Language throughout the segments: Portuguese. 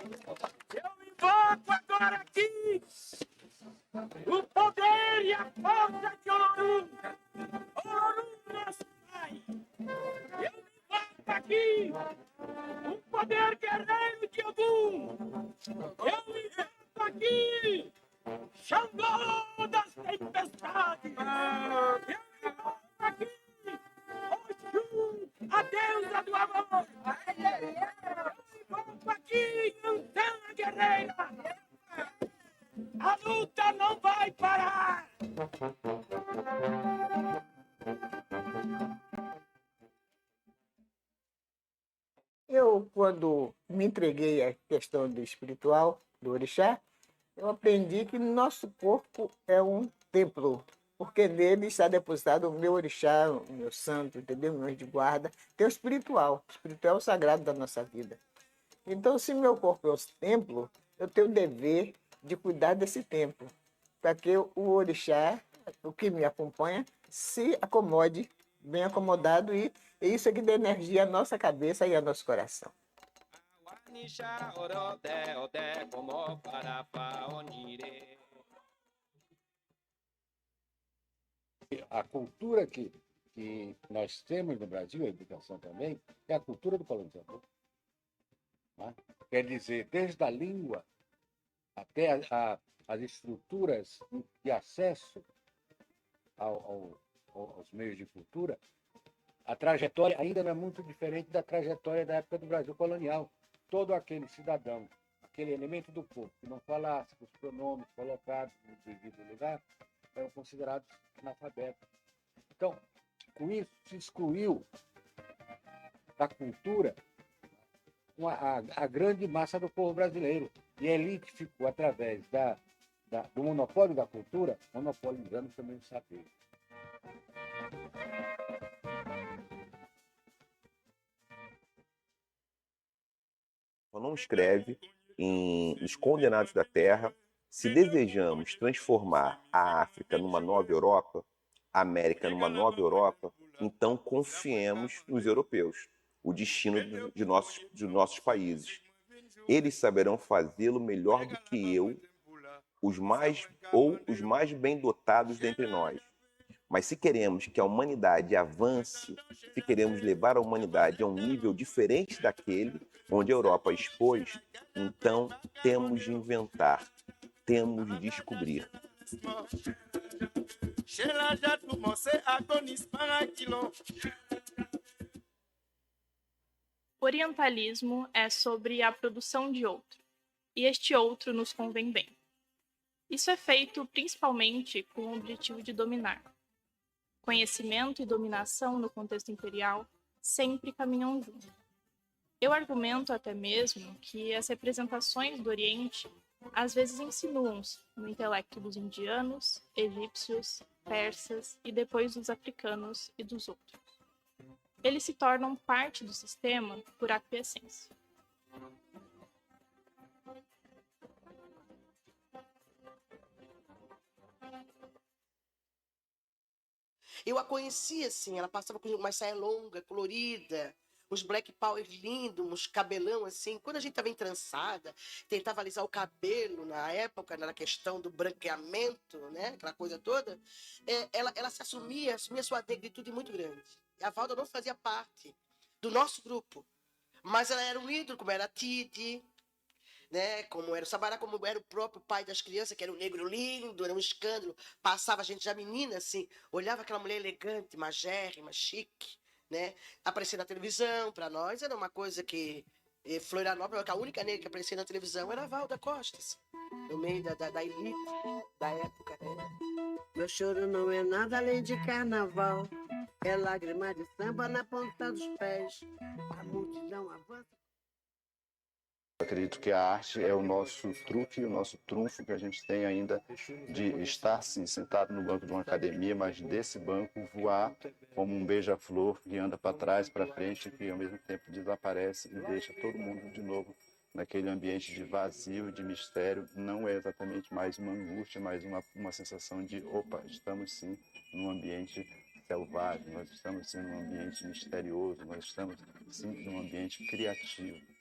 Eu invoco agora aqui o poder e a força de Olorum. Olorum, nosso Pai. Eu invoco aqui o poder guerreiro de Ogum. Eu invoco aqui Xangô das tempestades. Eu invoco aqui Oxum, a deusa do amor. Eu invoco aqui Antana Guerreira. A luta não vai parar! Eu, quando me entreguei à questão do espiritual, do orixá, eu aprendi que nosso corpo é um templo, porque nele está depositado o meu orixá, o meu santo, entendeu? O meu anjo de guarda. Tem o espiritual é o sagrado da nossa vida. Então, se meu corpo é o templo, eu tenho o dever de cuidar desse templo, para que o orixá, o que me acompanha, se acomode, bem acomodado, e isso é que dá energia à nossa cabeça e ao nosso coração. A cultura que nós temos no Brasil, a educação também, é a cultura do colonizador. Né? Quer dizer, desde a língua até as estruturas de acesso aos meios de cultura, a trajetória ainda não é muito diferente da trajetória da época do Brasil colonial. Todo aquele cidadão, aquele elemento do povo que não falasse os pronomes colocados no devido lugar, eram considerados analfabetos. Então, com isso, se excluiu da cultura a grande massa do povo brasileiro. E a elite ficou, através do monopólio da cultura, monopolizando também o saber. Não escreve em Os Condenados da Terra: se desejamos transformar a África numa nova Europa, a América numa nova Europa, então confiemos nos europeus, o destino de nossos países. Eles saberão fazê-lo melhor do que eu, os mais bem dotados dentre nós. Mas se queremos que a humanidade avance, se queremos levar a humanidade a um nível diferente daquele onde a Europa expôs, então temos de inventar, temos de descobrir. Orientalismo é sobre a produção de outro, e este outro nos convém bem. Isso é feito principalmente com o objetivo de dominar. Conhecimento e dominação no contexto imperial sempre caminham juntos. Eu argumento até mesmo que as representações do Oriente às vezes insinuam-se no intelecto dos indianos, egípcios, persas e depois dos africanos e dos outros. Eles se tornam parte do sistema por aquiescência. Eu a conhecia assim, ela passava com uma saia longa, colorida, uns black power lindos, uns cabelão assim. Quando a gente estava entrançada, tentava alisar o cabelo na época, na questão do branqueamento, né? Aquela coisa toda, ela se assumia sua negritude muito grande. E a Valda não fazia parte do nosso grupo, mas ela era um ídolo, como era a Titi, né? Como era o Sabará, como era o próprio pai das crianças, que era um negro lindo, era um escândalo. Passava a gente já menina, assim, olhava aquela mulher elegante, magérrima, chique, né? Aparecia na televisão, para nós era uma coisa que Florianópolis, a única negra que aparecia na televisão era a Valda Costa, assim, no meio da elite da época, né? Meu choro não é nada além de carnaval, é lágrima de samba na ponta dos pés, a multidão avança. Acredito que a arte é o nosso truque, o nosso trunfo que a gente tem ainda de estar sim, sentado no banco de uma academia, mas desse banco voar como um beija-flor que anda para trás, para frente, que ao mesmo tempo desaparece e deixa todo mundo de novo naquele ambiente de vazio, de mistério. Não é exatamente mais uma angústia, mas uma sensação de, opa, estamos sim num ambiente selvagem, nós estamos sim num ambiente misterioso, nós estamos sim num ambiente criativo.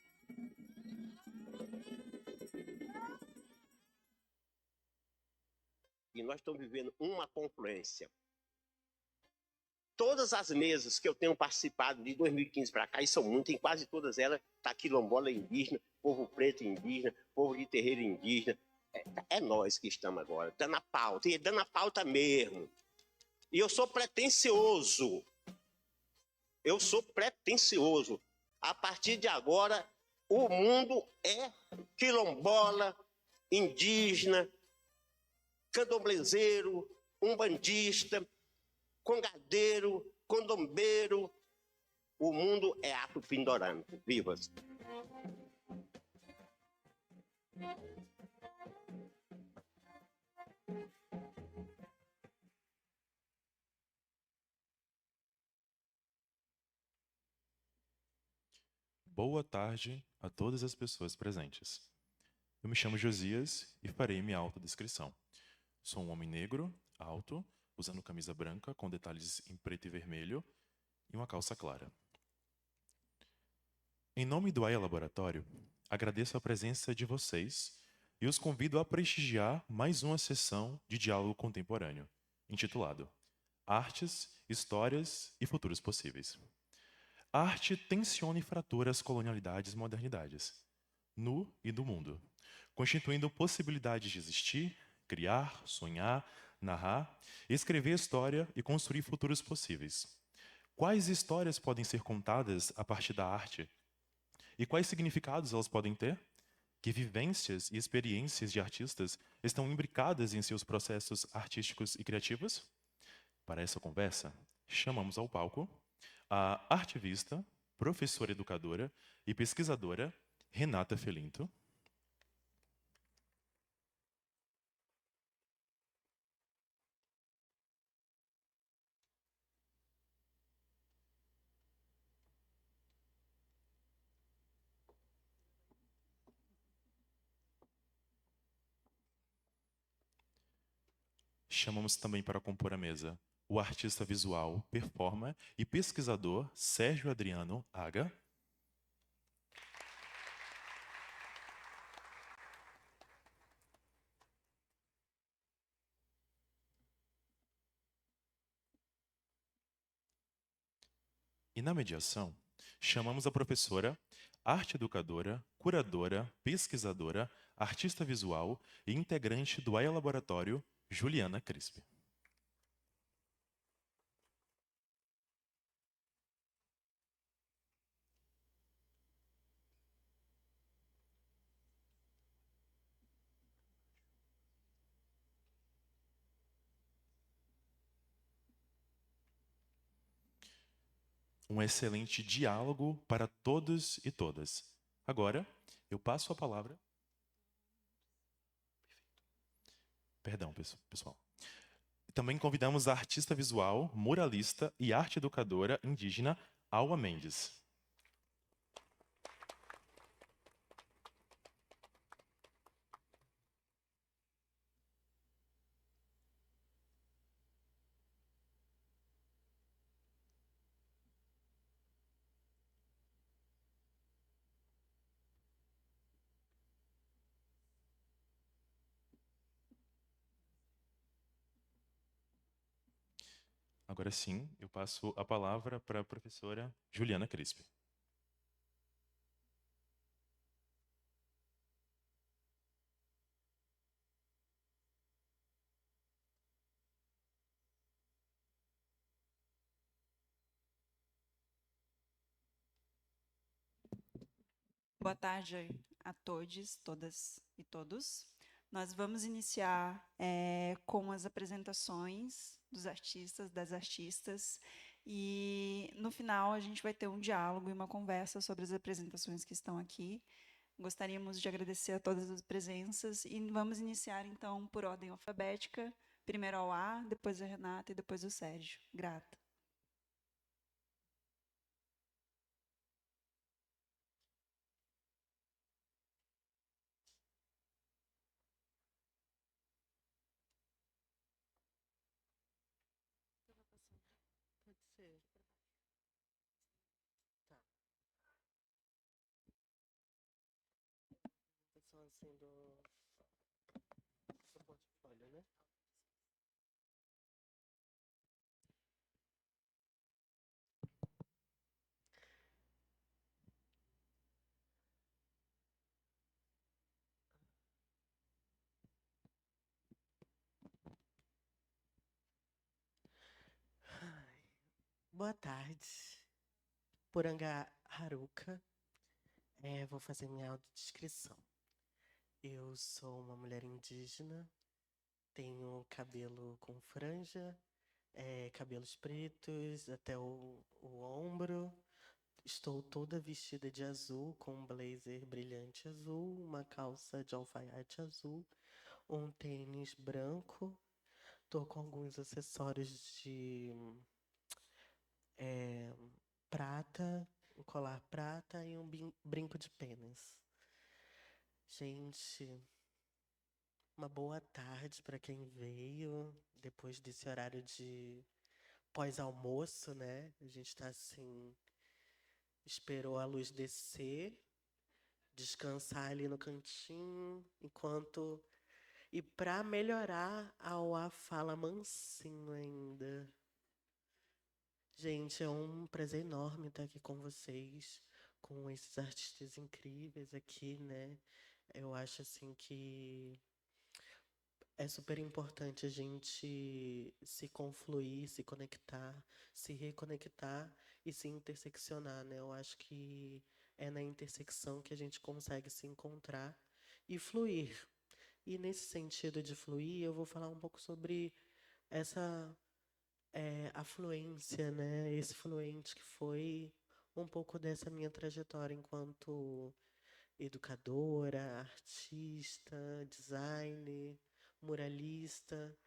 e nós estamos vivendo uma confluência. Todas as mesas que eu tenho participado de 2015 para cá, e são muitas, em quase todas elas, está quilombola indígena, povo preto indígena, povo de terreiro indígena. É nós que estamos agora, está na pauta, e dando a pauta mesmo. E eu sou pretensioso. Eu sou pretensioso. A partir de agora, o mundo é quilombola, indígena, candomblezeiro, umbandista, congadeiro, condombeiro. O mundo é ato pindorâmico. Vivas! Boa tarde a todas as pessoas presentes. Eu me chamo Josias e farei minha autodescrição. Sou um homem negro, alto, usando camisa branca com detalhes em preto e vermelho e uma calça clara. Em nome do AIA Laboratório, agradeço a presença de vocês e os convido a prestigiar mais uma sessão de diálogo contemporâneo, intitulado Artes, Histórias e Futuros Possíveis. A arte tensiona e fratura as colonialidades e modernidades, no e do mundo, constituindo possibilidades de existir, criar, sonhar, narrar, escrever história e construir futuros possíveis. Quais histórias podem ser contadas a partir da arte? E quais significados elas podem ter? Que vivências e experiências de artistas estão imbricadas em seus processos artísticos e criativos? Para essa conversa, chamamos ao palco a artivista, professora educadora e pesquisadora Renata Felinto. Chamamos também para compor a mesa o artista visual, performer e pesquisador Sérgio Adriano Aga. E na mediação, chamamos a professora, arte educadora, curadora, pesquisadora, artista visual e integrante do AIA Laboratório, Juliana Crispi. Um excelente diálogo para todos e todas. Agora, eu passo a palavra. Perdão, pessoal. Também convidamos a artista visual, muralista e arte educadora indígena Alwa Mendes. Agora sim, eu passo a palavra para a professora Juliana Crispi. Boa tarde a todos, todas e todos. Nós vamos iniciar com as apresentações dos artistas, das artistas, e no final a gente vai ter um diálogo e uma conversa sobre as apresentações que estão aqui. Gostaríamos de agradecer a todas as presenças e vamos iniciar então por ordem alfabética, primeiro ao A, depois a Renata e depois o Sérgio. Grata. Pode ser. Tá. Apresentação assim do portfólio, né? Boa tarde. Poranga Haruka. Vou fazer minha autodescrição. Eu sou uma mulher indígena, tenho cabelo com franja, cabelos pretos até o ombro. Estou toda vestida de azul, com um blazer brilhante azul, uma calça de alfaiate azul, um tênis branco. Tô com alguns acessórios de prata, um colar prata e um brinco de penas. Gente, uma boa tarde para quem veio depois desse horário de pós-almoço, né? A gente tá assim, esperou a luz descer, descansar ali no cantinho, enquanto. E para melhorar, a Auá fala mansinho ainda. Gente, é um prazer enorme estar aqui com vocês, com esses artistas incríveis aqui, né? Eu acho assim que é super importante a gente se confluir, se conectar, se reconectar e se interseccionar, né? Eu acho que é na intersecção que a gente consegue se encontrar e fluir. E nesse sentido de fluir, eu vou falar um pouco sobre essa afluência, né? Esse fluente que foi um pouco dessa minha trajetória enquanto educadora, artista, designer, muralista.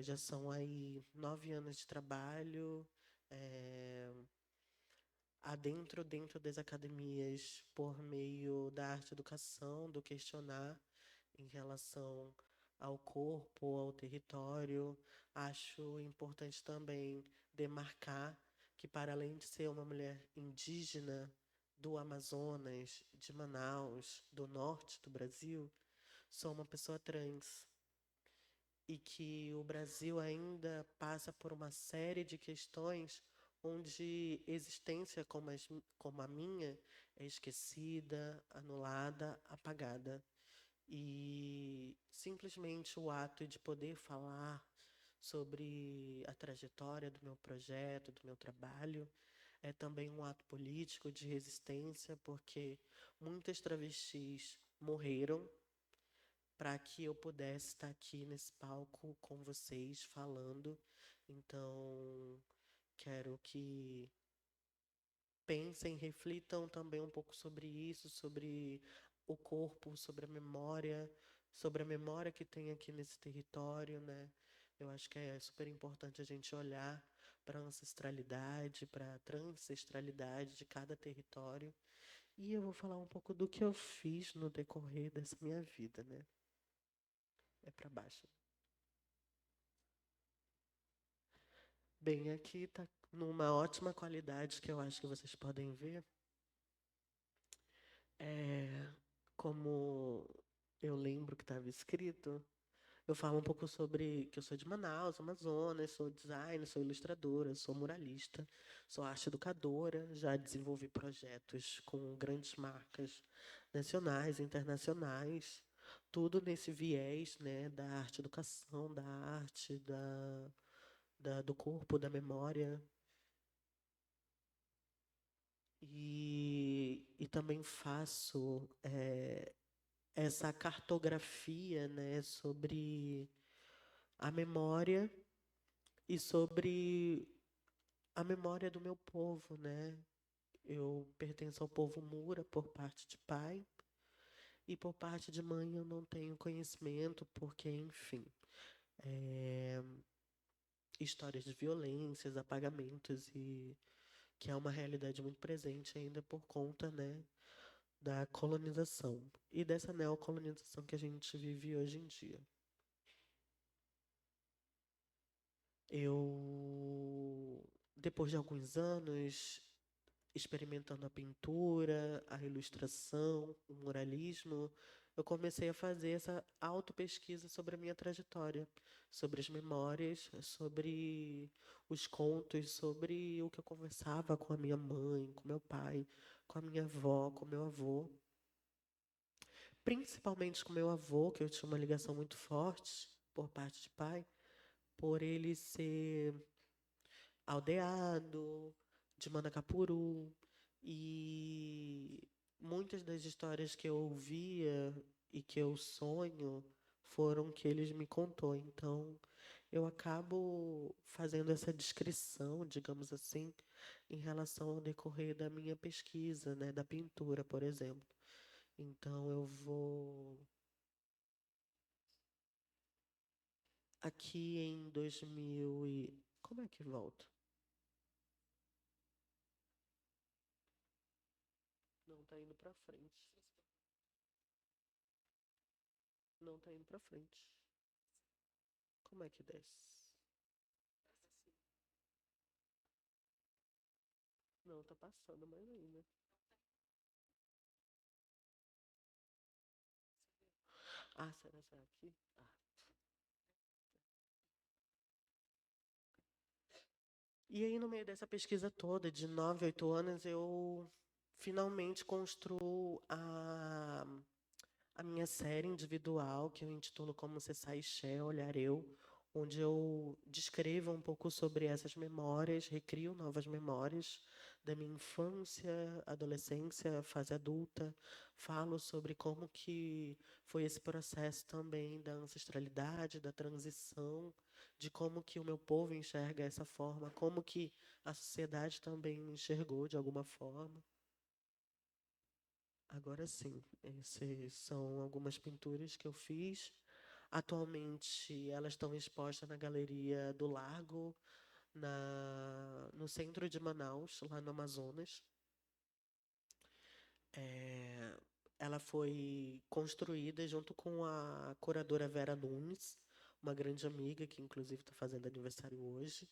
Já são aí 9 anos de trabalho dentro das academias por meio da arte educação, do questionar em relação ao corpo, ao território. Acho importante também demarcar que, para além de ser uma mulher indígena do Amazonas, de Manaus, do norte do Brasil, sou uma pessoa trans. E que o Brasil ainda passa por uma série de questões onde existência como a minha é esquecida, anulada, apagada. E simplesmente o ato de poder falar sobre a trajetória do meu projeto, do meu trabalho, é também um ato político de resistência, porque muitas travestis morreram para que eu pudesse estar aqui nesse palco com vocês falando. Então, quero que pensem, reflitam também um pouco sobre isso, sobre o corpo, sobre a memória que tem aqui nesse território, né? Eu acho que é super importante a gente olhar para a ancestralidade, para a transancestralidade de cada território. E eu vou falar um pouco do que eu fiz no decorrer dessa minha vida, né? É para baixo. Bem, aqui tá numa ótima qualidade que eu acho que vocês podem ver. Como eu lembro que estava escrito, eu falo um pouco sobre que eu sou de Manaus, Amazonas, sou designer, sou ilustradora, sou muralista, sou arte educadora, já desenvolvi projetos com grandes marcas nacionais e internacionais, tudo nesse viés, né, da arte educação, da arte, do corpo, da memória. E também faço essa cartografia, né, sobre a memória e sobre a memória do meu povo, né? Eu pertenço ao povo Mura por parte de pai e por parte de mãe eu não tenho conhecimento porque, enfim, histórias de violências, apagamentos e que é uma realidade muito presente ainda por conta, né, da colonização e dessa neocolonização que a gente vive hoje em dia. Eu, depois de alguns anos experimentando a pintura, a ilustração, o muralismo, eu comecei a fazer essa autopesquisa sobre a minha trajetória, sobre as memórias, sobre os contos, sobre o que eu conversava com a minha mãe, com meu pai, com a minha avó, com meu avô. Principalmente com meu avô, que eu tinha uma ligação muito forte por parte de pai, por ele ser Aldeado, de Manacapuru, e muitas das histórias que eu ouvia e que eu sonho foram que eles me contou. Então, eu acabo fazendo essa descrição, digamos assim, em relação ao decorrer da minha pesquisa, né, da pintura, por exemplo. Então, eu vou aqui em 2000 e... Como é que volta? Não tá indo pra frente. Não tá indo pra frente. Como é que desce? Não, tá passando mais ainda. Ah, será aqui? Ah. E aí, no meio dessa pesquisa toda, de 9, 8 anos, eu finalmente construo a minha série individual, que eu intitulo Como Cessar Ixé, Olhar Eu, onde eu descrevo um pouco sobre essas memórias, recrio novas memórias da minha infância, adolescência, fase adulta, falo sobre como que foi esse processo também da ancestralidade, da transição, de como que o meu povo enxerga essa forma, como que a sociedade também me enxergou de alguma forma. Agora sim, essas são algumas pinturas que eu fiz. Atualmente, elas estão expostas na Galeria do Largo, no centro de Manaus, lá no Amazonas. Ela foi construída junto com a curadora Vera Nunes, uma grande amiga que, inclusive, está fazendo aniversário hoje.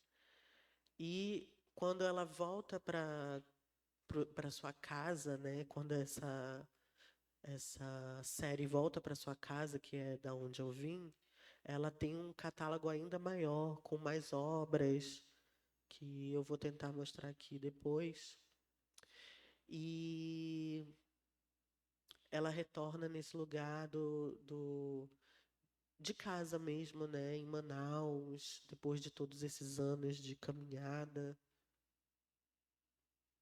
E quando ela volta para sua casa, né, quando essa série volta para sua casa, que é da onde eu vim, ela tem um catálogo ainda maior, com mais obras, que eu vou tentar mostrar aqui depois. E ela retorna nesse lugar de casa mesmo, né, em Manaus, depois de todos esses anos de caminhada,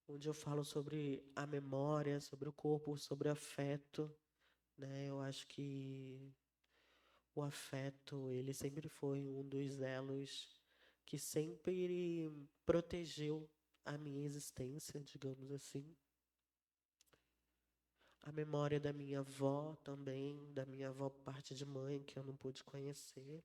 onde eu falo sobre a memória, sobre o corpo, sobre o afeto, né? Eu acho que o afeto, ele sempre foi um dos elos que sempre protegeu a minha existência, digamos assim. A memória da minha avó também, da minha avó por parte de mãe, que eu não pude conhecer.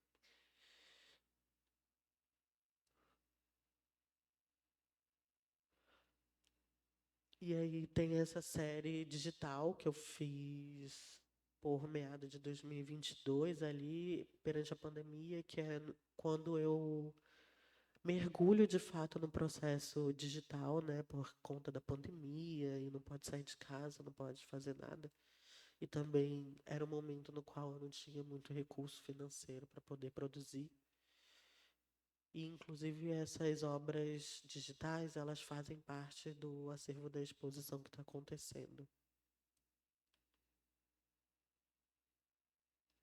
E aí tem essa série digital que eu fiz por meados de 2022, ali, perante a pandemia, que é quando eu mergulho de fato no processo digital, né, por conta da pandemia, e não pode sair de casa, não pode fazer nada. E também era um momento no qual eu não tinha muito recurso financeiro para poder produzir. E, inclusive, essas obras digitais, elas fazem parte do acervo da exposição que está acontecendo.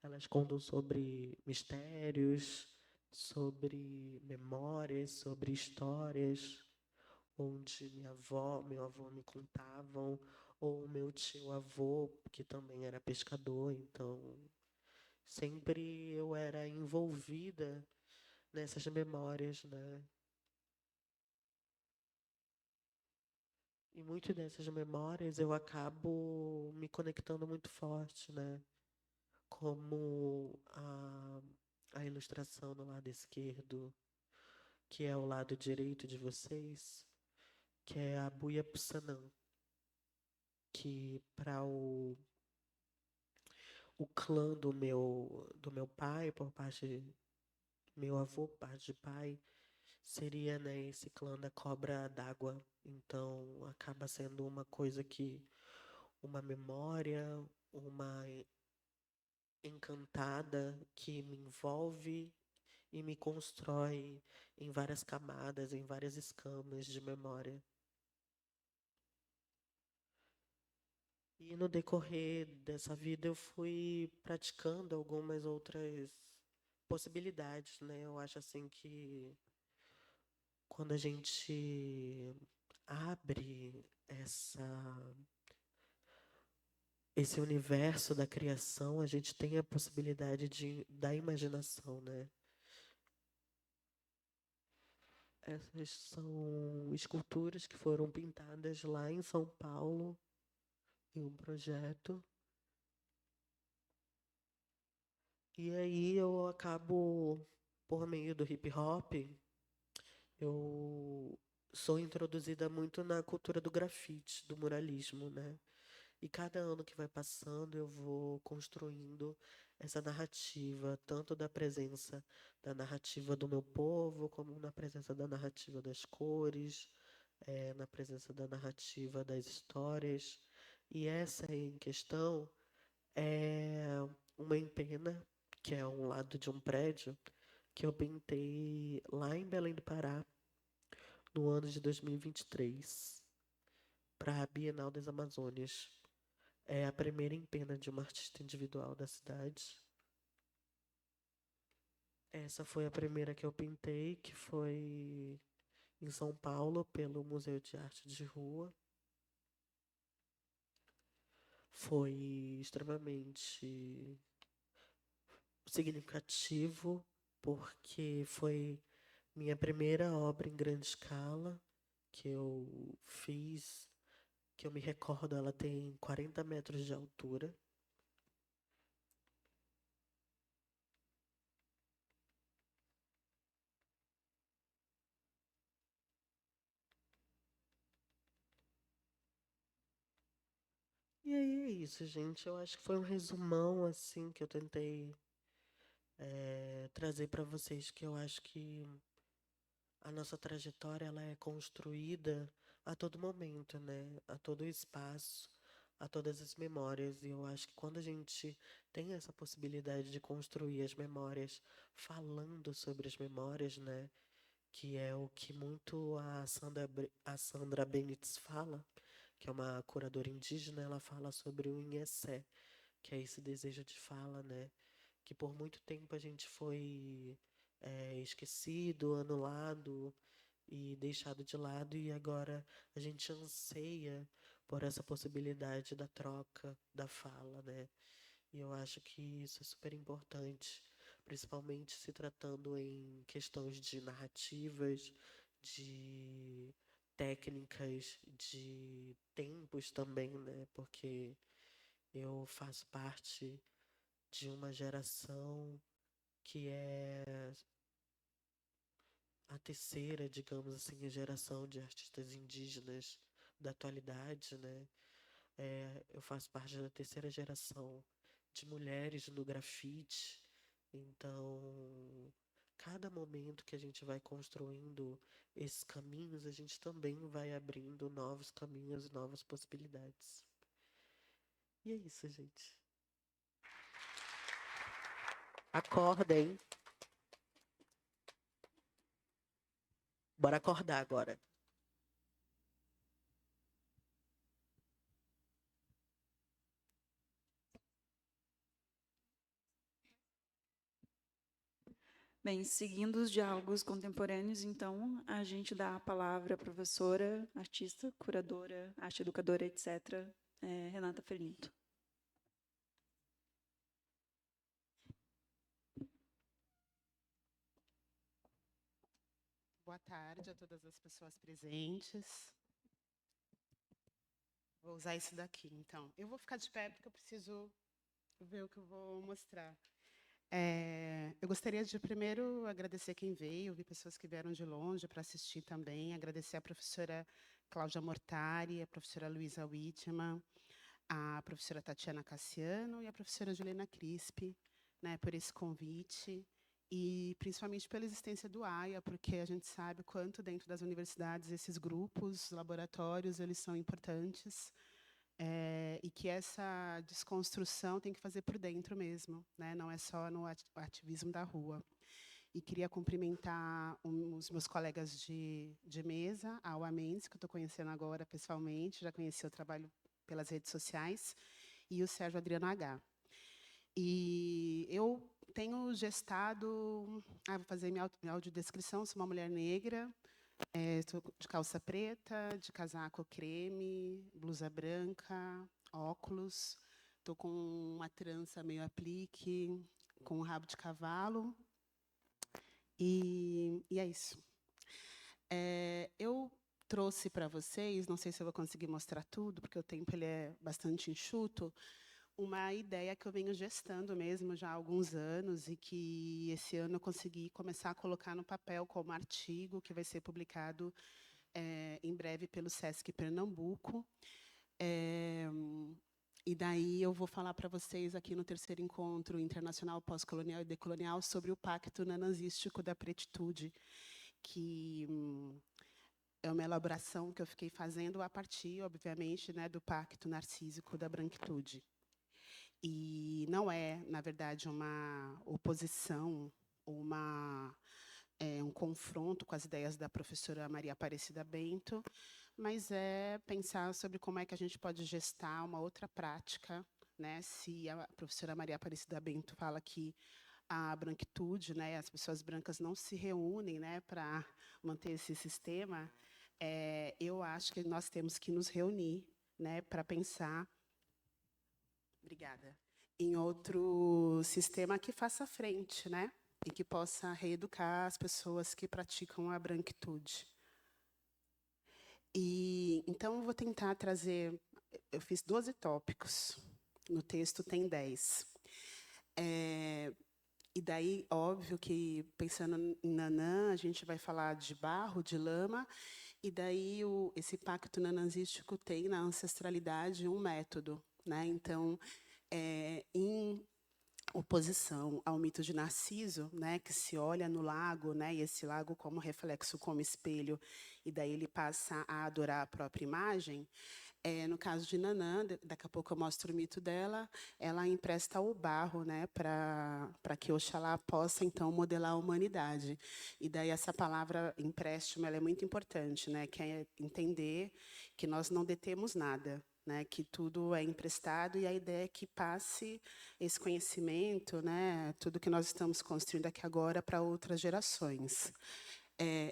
Elas contam sobre mistérios, sobre memórias, sobre histórias, onde minha avó, meu avô me contavam, ou meu tio-avô, que também era pescador, então sempre eu era envolvida nessas memórias, né? E muitas dessas memórias eu acabo me conectando muito forte, né? Como a ilustração no lado esquerdo, que é o lado direito de vocês, que é a Buia Pussanã, que para o clã do meu pai, por parte meu avô, por parte de pai, seria, né, esse clã da cobra d'água. Então acaba sendo uma coisa que uma memória, uma encantada que me envolve e me constrói em várias camadas, em várias escamas de memória. E no decorrer dessa vida eu fui praticando algumas outras possibilidades, né? Eu acho assim que quando a gente abre esse universo da criação, a gente tem a possibilidade da imaginação, né? Essas são esculturas que foram pintadas lá em São Paulo, em um projeto. E aí eu acabo, por meio do hip hop, eu sou introduzida muito na cultura do grafite, do muralismo, né? E cada ano que vai passando, eu vou construindo essa narrativa, tanto da presença da narrativa do meu povo, como na presença da narrativa das cores, na presença da narrativa das histórias. E essa aí em questão é uma empena, que é um lado de um prédio, que eu pintei lá em Belém do Pará, no ano de 2023, para a Bienal das Amazônias. É a primeira empena de uma artista individual da cidade. Essa foi a primeira que eu pintei, que foi em São Paulo, pelo Museu de Arte de Rua. Foi extremamente significativo, porque foi minha primeira obra em grande escala que eu fiz, que eu me recordo, ela tem 40 metros de altura. E aí é isso, gente. Eu acho que foi um resumão, assim, que eu tentei trazer para vocês, que eu acho que a nossa trajetória ela é construída a todo momento, né? A todo espaço, a todas as memórias. E eu acho que quando a gente tem essa possibilidade de construir as memórias, falando sobre as memórias, né? Que é o que muito a Sandra Benitez fala, que é uma curadora indígena, ela fala sobre o Inhessé, que é esse desejo de fala, né? Que por muito tempo a gente foi esquecido, anulado e deixado de lado, e agora a gente anseia por essa possibilidade da troca, da fala, né? E eu acho que isso é super importante, principalmente se tratando em questões de narrativas, de técnicas, de tempos também, né? Porque eu faço parte de uma geração que é a terceira, digamos assim, geração de artistas indígenas da atualidade, né? Eu faço parte da terceira geração de mulheres no grafite. Então, cada momento que a gente vai construindo esses caminhos, a gente também vai abrindo novos caminhos e novas possibilidades. E é isso, gente. Acordem. Bora acordar agora. Bem, seguindo os diálogos contemporâneos, então, a gente dá a palavra à professora, artista, curadora, arte educadora, etc., Renata Felinto. Boa tarde a todas as pessoas presentes. Vou usar isso daqui, então. Eu vou ficar de pé porque eu preciso ver o que eu vou mostrar. Eu gostaria de primeiro agradecer quem veio, vi pessoas que vieram de longe para assistir também, agradecer a professora Cláudia Mortari, a professora Luísa Wittmann, a professora Tatiana Cassiano e a professora Juliana Crispi, né, por esse convite e principalmente pela existência do AIA, porque a gente sabe o quanto dentro das universidades esses grupos, laboratórios, eles são importantes, e que essa desconstrução tem que fazer por dentro mesmo, né? Não é só no ativismo da rua. E queria cumprimentar os meus colegas de mesa, a Alwa Mendes, que eu estou conhecendo agora pessoalmente, já conheci o trabalho pelas redes sociais, e o Sérgio Adriano H. E eu tenho gestado... vou fazer minha audiodescrição, sou uma mulher negra, Estou de calça preta, de casaco creme, blusa branca, óculos. Estou com uma trança meio aplique, com um rabo de cavalo. E é isso. Eu trouxe para vocês, não sei se eu vou conseguir mostrar tudo, porque o tempo ele é bastante enxuto, uma ideia que eu venho gestando mesmo já há alguns anos e que esse ano eu consegui começar a colocar no papel como artigo, que vai ser publicado em breve pelo SESC Pernambuco. E daí eu vou falar para vocês aqui no terceiro encontro internacional pós-colonial e decolonial sobre o Pacto Nananzístico da Pretitude, que é uma elaboração que eu fiquei fazendo a partir, obviamente, né, do Pacto Narcísico da Branquitude. E não é, na verdade, uma oposição, um confronto com as ideias da professora Maria Aparecida Bento, mas é pensar sobre como é que a gente pode gestar uma outra prática, né? Se a professora Maria Aparecida Bento fala que a branquitude, né, as pessoas brancas não se reúnem, né, para manter esse sistema, eu acho que nós temos que nos reunir, né, para pensar, obrigada, em outro sistema que faça frente, né, e que possa reeducar as pessoas que praticam a branquitude. E então eu vou tentar trazer, eu fiz 12 tópicos, no texto tem 10. E daí, óbvio que, pensando em Nanã, a gente vai falar de barro, de lama, e daí esse pacto nananzístico tem na ancestralidade um método, né? Então, em oposição ao mito de Narciso, né, que se olha no lago, né, e esse lago como reflexo, como espelho, e daí ele passa a adorar a própria imagem. No caso de Nanã, daqui a pouco eu mostro o mito dela, ela empresta o barro, né, para que Oxalá possa, então, modelar a humanidade. E daí essa palavra empréstimo ela é muito importante, né, que é entender que nós não detemos nada, né, que tudo é emprestado, e a ideia é que passe esse conhecimento, né, tudo que nós estamos construindo aqui agora para outras gerações.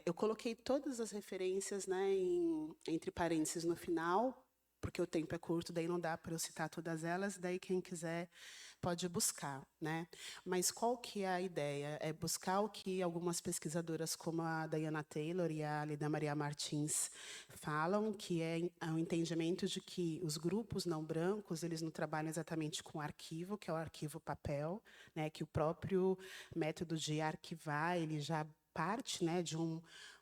Eu coloquei todas as referências, né, entre parênteses no final, porque o tempo é curto, daí não dá para eu citar todas elas, daí quem quiser pode buscar, né? Mas qual que é a ideia? É buscar o que algumas pesquisadoras, como a Diana Taylor e a Lida Maria Martins, falam, que é o entendimento de que os grupos não brancos, eles não trabalham exatamente com arquivo, que é o arquivo papel, né? Que o próprio método de arquivar, ele já parte, né, de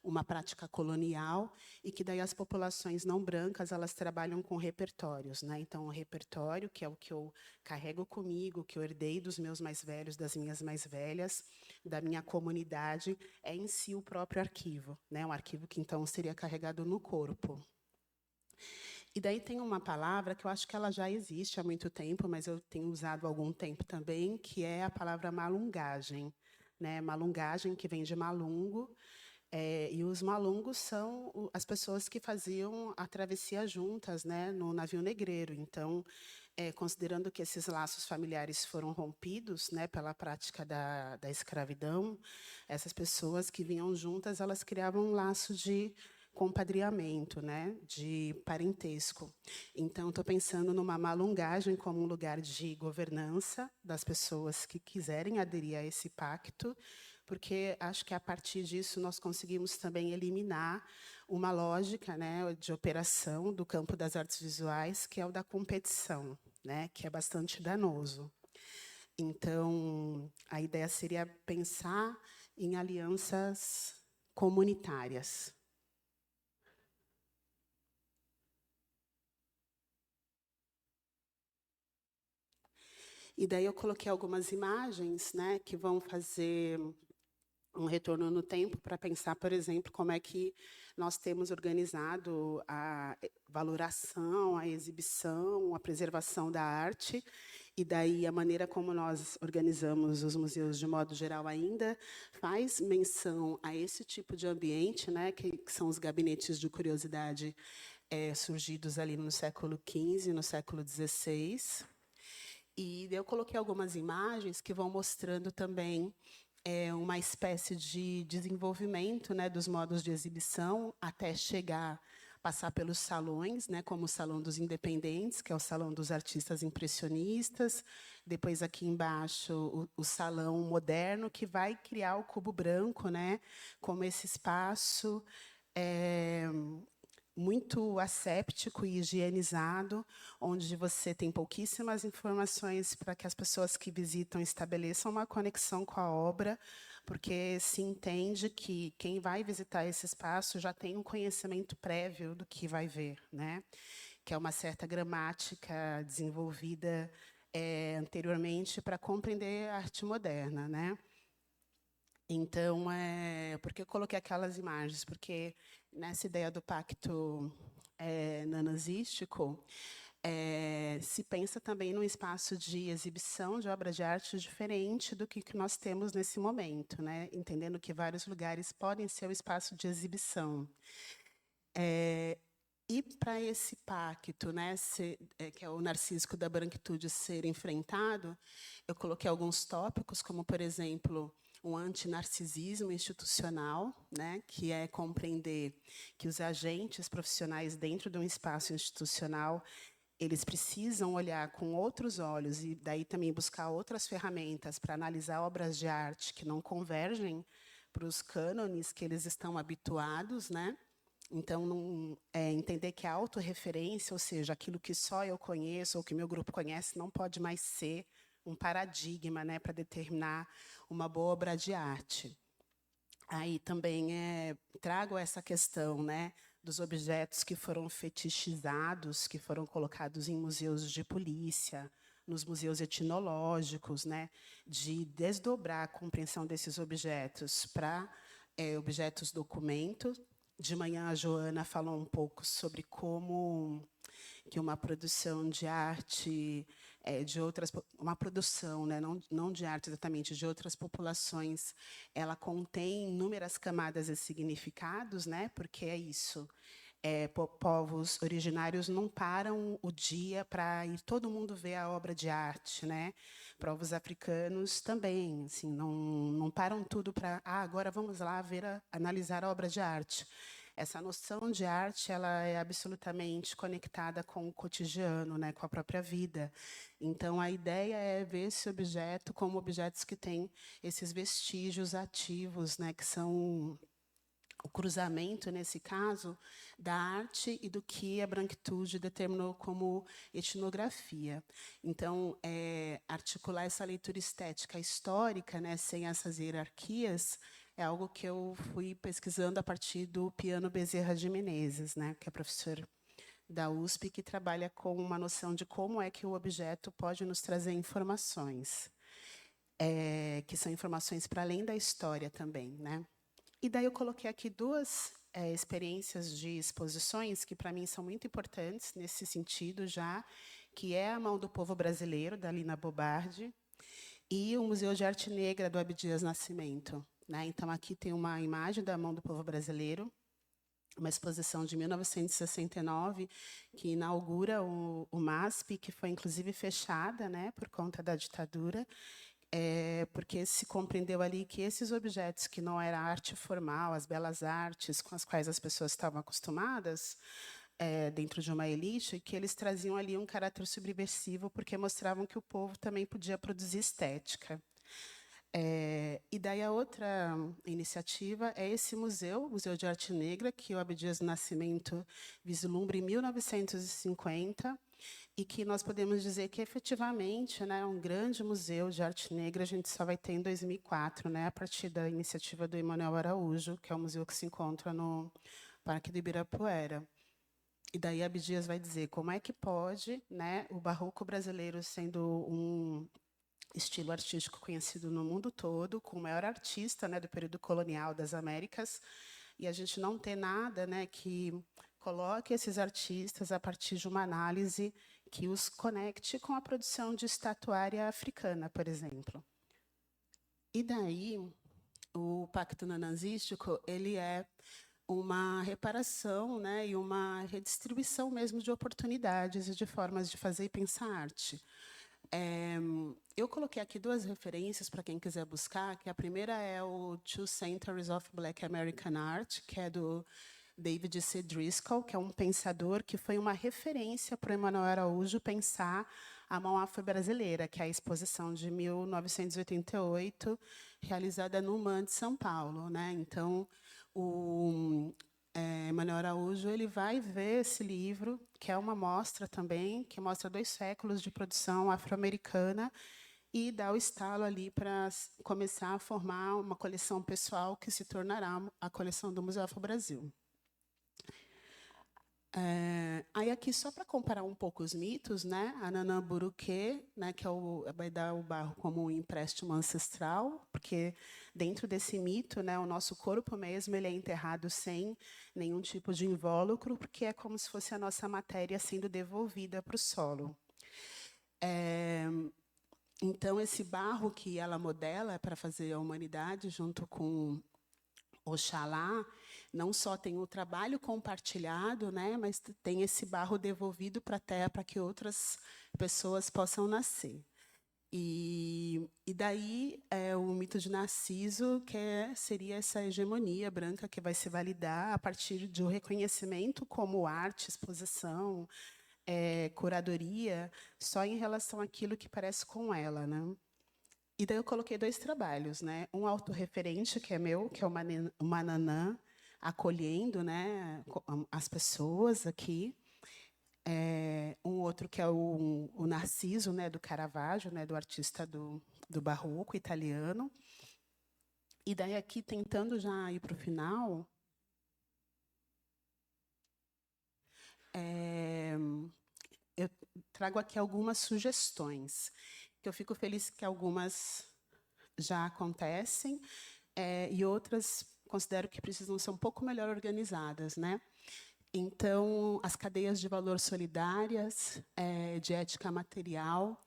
uma prática colonial, e que daí as populações não brancas elas trabalham com repertórios, né? Então o repertório, que é o que eu carrego comigo, que eu herdei dos meus mais velhos, das minhas mais velhas, da minha comunidade, é em si o próprio arquivo, né? Um arquivo que então seria carregado no corpo. E daí tem uma palavra que eu acho que ela já existe há muito tempo, mas eu tenho usado há algum tempo também, que é a palavra malungagem, né? Malungagem, que vem de malungo, e os malungos são as pessoas que faziam a travessia juntas, né, no navio negreiro. Então, considerando que esses laços familiares foram rompidos, né, pela prática da escravidão, essas pessoas que vinham juntas, elas criavam um laço de compadreamento, né, de parentesco. Então, estou pensando numa malungagem como um lugar de governança das pessoas que quiserem aderir a esse pacto, porque acho que a partir disso nós conseguimos também eliminar uma lógica, né, de operação do campo das artes visuais, que é o da competição, né, que é bastante danoso. Então, a ideia seria pensar em alianças comunitárias. E daí eu coloquei algumas imagens, né, que vão fazer um retorno no tempo para pensar, por exemplo, como é que nós temos organizado a valoração, a exibição, a preservação da arte, e daí a maneira como nós organizamos os museus de modo geral ainda faz menção a esse tipo de ambiente, né, que são os gabinetes de curiosidade surgidos ali no século XV, no século XVI. E eu coloquei algumas imagens que vão mostrando também uma espécie de desenvolvimento, né, dos modos de exibição até passar pelos salões, né, como o Salão dos Independentes, que é o Salão dos Artistas Impressionistas, depois aqui embaixo o Salão Moderno, que vai criar o Cubo Branco, né, como esse espaço muito asséptico e higienizado, onde você tem pouquíssimas informações para que as pessoas que visitam estabeleçam uma conexão com a obra, porque se entende que quem vai visitar esse espaço já tem um conhecimento prévio do que vai ver, né? Que é uma certa gramática desenvolvida anteriormente para compreender a arte moderna, né? Então, por que eu coloquei aquelas imagens? Porque nessa ideia do pacto nanazístico, se pensa também num espaço de exibição de obras de arte diferente do que nós temos nesse momento, né? Entendendo que vários lugares podem ser o espaço de exibição. E para esse pacto, né, que é o narcísico da branquitude, ser enfrentado, eu coloquei alguns tópicos, como, por exemplo, um antinarcisismo institucional, né, que é compreender que os agentes profissionais dentro de um espaço institucional eles precisam olhar com outros olhos e daí também buscar outras ferramentas para analisar obras de arte que não convergem para os cânones que eles estão habituados, né? Então, entender que a autorreferência, ou seja, aquilo que só eu conheço ou que meu grupo conhece, não pode mais ser um paradigma, né, para determinar uma boa obra de arte. Aí também trago essa questão, né, dos objetos que foram fetichizados, que foram colocados em museus de polícia, nos museus etnológicos, né, de desdobrar a compreensão desses objetos para objetos documento. De manhã, a Joana falou um pouco sobre como que uma produção de arte uma produção, né, não de arte exatamente, de outras populações, ela contém inúmeras camadas e significados, né, porque é isso. Povos originários não param o dia para ir todo mundo ver a obra de arte, né? Povos africanos também, assim, não param tudo para agora vamos lá analisar a obra de arte. Essa noção de arte ela é absolutamente conectada com o cotidiano, né, com a própria vida. Então, a ideia é ver esse objeto como objetos que têm esses vestígios ativos, né, que são o cruzamento, nesse caso, da arte e do que a branquitude determinou como etnografia. Então, articular essa leitura estética histórica, né, sem essas hierarquias, é algo que eu fui pesquisando a partir do Piano Bezerra de Menezes, né, que é professor da USP, que trabalha com uma noção de como é que o objeto pode nos trazer informações, que são informações para além da história também, né? E daí eu coloquei aqui duas experiências de exposições que, para mim, são muito importantes nesse sentido já, que é a Mão do Povo Brasileiro, da Lina Bobardi, e o Museu de Arte Negra, do Abdias Nascimento. Né? Então, aqui tem uma imagem da Mão do Povo Brasileiro, uma exposição de 1969, que inaugura o MASP, que foi, inclusive, fechada, né, por conta da ditadura, porque se compreendeu ali que esses objetos que não era arte formal, as belas artes com as quais as pessoas estavam acostumadas, dentro de uma elite, que eles traziam ali um caráter subversivo, porque mostravam que o povo também podia produzir estética. E daí a outra iniciativa é esse museu, o Museu de Arte Negra, que o Abdias Nascimento vislumbra em 1950, e que nós podemos dizer que, efetivamente, né, um grande museu de arte negra a gente só vai ter em 2004, né, a partir da iniciativa do Emanuel Araújo, que é o museu que se encontra no Parque do Ibirapuera. E daí Abdias vai dizer como é que pode, né, o barroco brasileiro sendo um estilo artístico conhecido no mundo todo, com o maior artista, né, do período colonial das Américas, e a gente não ter nada, né, que coloque esses artistas a partir de uma análise que os conecte com a produção de estatuária africana, por exemplo. E daí, o Pacto Nanazístico ele é uma reparação, né, e uma redistribuição mesmo de oportunidades e de formas de fazer e pensar arte. Eu coloquei aqui duas referências para quem quiser buscar, que a primeira é o Two Centuries of Black American Art, que é do David C. Driscoll, que é um pensador que foi uma referência para o Emanuel Araújo pensar a mão afro-brasileira, que é a exposição de 1988, realizada no MAN de São Paulo, né? Então, o Emanuel Araújo ele vai ver esse livro, que é uma mostra também, que mostra 2 séculos de produção afro-americana, e dá o estalo ali para começar a formar uma coleção pessoal que se tornará a coleção do Museu Afro-Brasil. Aí aqui, só para comparar um pouco os mitos, né? A Nanã Buruquê, né, que vai dar o barro como um empréstimo ancestral, porque dentro desse mito, né, o nosso corpo mesmo ele é enterrado sem nenhum tipo de invólucro, porque é como se fosse a nossa matéria sendo devolvida para o solo. Então, esse barro que ela modela para fazer a humanidade, junto com Oxalá, não só tem o trabalho compartilhado, né, mas tem esse barro devolvido para a terra para que outras pessoas possam nascer. E daí o mito de Narciso, que seria essa hegemonia branca que vai se validar a partir de um reconhecimento como arte, exposição, curadoria, só em relação àquilo que parece com ela, né? E daí eu coloquei 2 trabalhos, né? Um autorreferente, que é meu, que é uma nanã, acolhendo, né, as pessoas aqui. Um outro que é o Narciso, né, do Caravaggio, né, do artista do barroco italiano. E daí aqui, tentando já ir para o final, eu trago aqui algumas sugestões, que eu fico feliz que algumas já acontecem, e outras considero que precisam ser um pouco melhor organizadas, né? Então, as cadeias de valor solidárias, de ética material,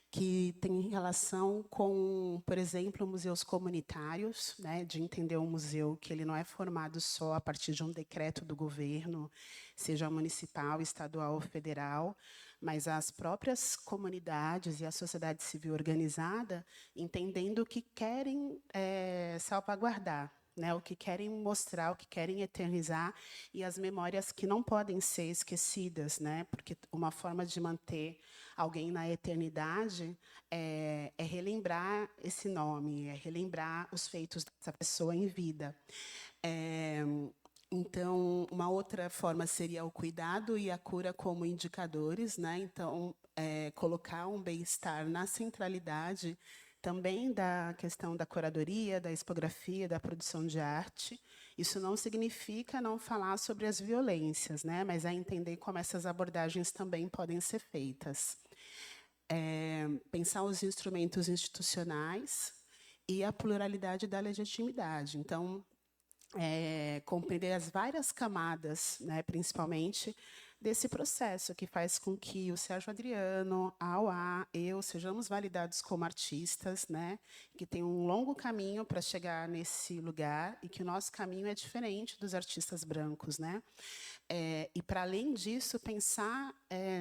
que tem relação com, por exemplo, museus comunitários, né, de entender um museu que ele não é formado só a partir de um decreto do governo, seja municipal, estadual ou federal, mas as próprias comunidades e a sociedade civil organizada entendendo o que querem salvaguardar, né, o que querem mostrar, o que querem eternizar, e as memórias que não podem ser esquecidas, né, porque uma forma de manter alguém na eternidade é relembrar esse nome, é relembrar os feitos dessa pessoa em vida. Então, uma outra forma seria o cuidado e a cura como indicadores, né? Então, colocar um bem-estar na centralidade também da questão da curadoria, da expografia, da produção de arte. Isso não significa não falar sobre as violências, né? Mas é entender como essas abordagens também podem ser feitas. Pensar os instrumentos institucionais e a pluralidade da legitimidade. Então, compreender as várias camadas, né, principalmente, desse processo que faz com que o Sérgio Adriano, a Auá, eu, sejamos validados como artistas, né, que tem um longo caminho para chegar nesse lugar e que o nosso caminho é diferente dos artistas brancos, né? E, para além disso, pensar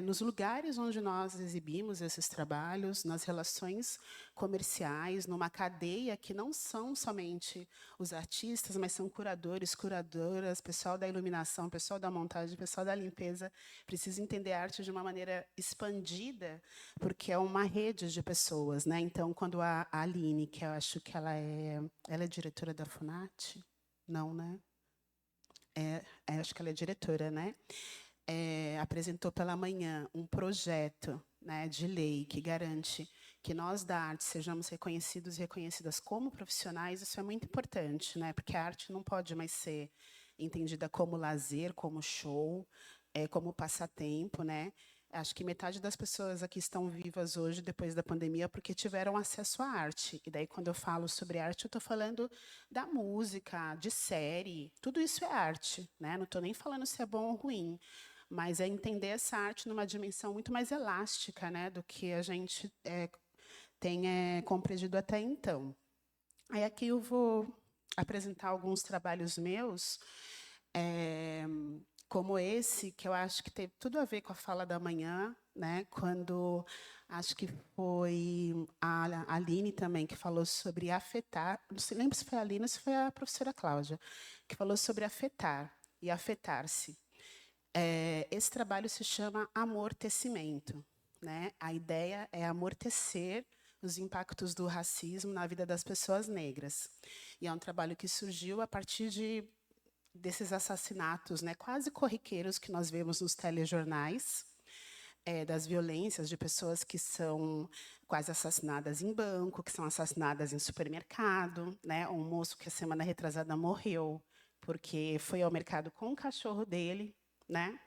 nos lugares onde nós exibimos esses trabalhos, nas relações comerciais, numa cadeia que não são somente os artistas, mas são curadores, curadoras, pessoal da iluminação, pessoal da montagem, pessoal da limpeza. Precisa entender a arte de uma maneira expandida, porque é uma rede de pessoas, né? Então, quando a Aline, que eu acho que ela é diretora da FUNAT? Não, né? Acho que ela é diretora, né? Apresentou pela manhã um projeto, né, de lei que garante que nós da arte sejamos reconhecidos e reconhecidas como profissionais. Isso é muito importante, né? Porque a arte não pode mais ser entendida como lazer, como show, como passatempo, né? Acho que metade das pessoas aqui estão vivas hoje, depois da pandemia, porque tiveram acesso à arte. E daí, quando eu falo sobre arte, eu estou falando da música, de série. Tudo isso é arte, né? Não estou nem falando se é bom ou ruim, mas é entender essa arte numa dimensão muito mais elástica, né, do que a gente tem compreendido até então. Aí aqui eu vou apresentar alguns trabalhos meus, como esse, que eu acho que tem tudo a ver com a fala da manhã, né? Quando acho que foi a Aline também que falou sobre afetar. Não se lembra se foi a Aline ou se foi a professora Cláudia, que falou sobre afetar e afetar-se. Esse trabalho se chama amortecimento, né? A ideia é amortecer os impactos do racismo na vida das pessoas negras. E é um trabalho que surgiu a partir desses assassinatos, né, quase corriqueiros que nós vemos nos telejornais, das violências de pessoas que são quase assassinadas em banco, que são assassinadas em supermercado, né? Um moço que a semana retrasada morreu porque foi ao mercado com o cachorro dele, né?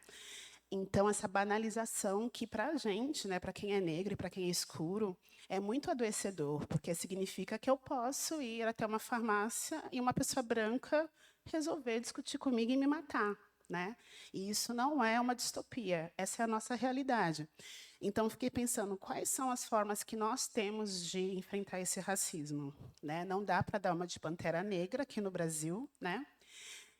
Então, essa banalização que, para a gente, né, para quem é negro e para quem é escuro, é muito adoecedor, porque significa que eu posso ir até uma farmácia e uma pessoa branca resolver discutir comigo e me matar, né? E isso não é uma distopia, essa é a nossa realidade. Então, fiquei pensando, quais são as formas que nós temos de enfrentar esse racismo, né? Não dá para dar uma de Pantera Negra aqui no Brasil, né?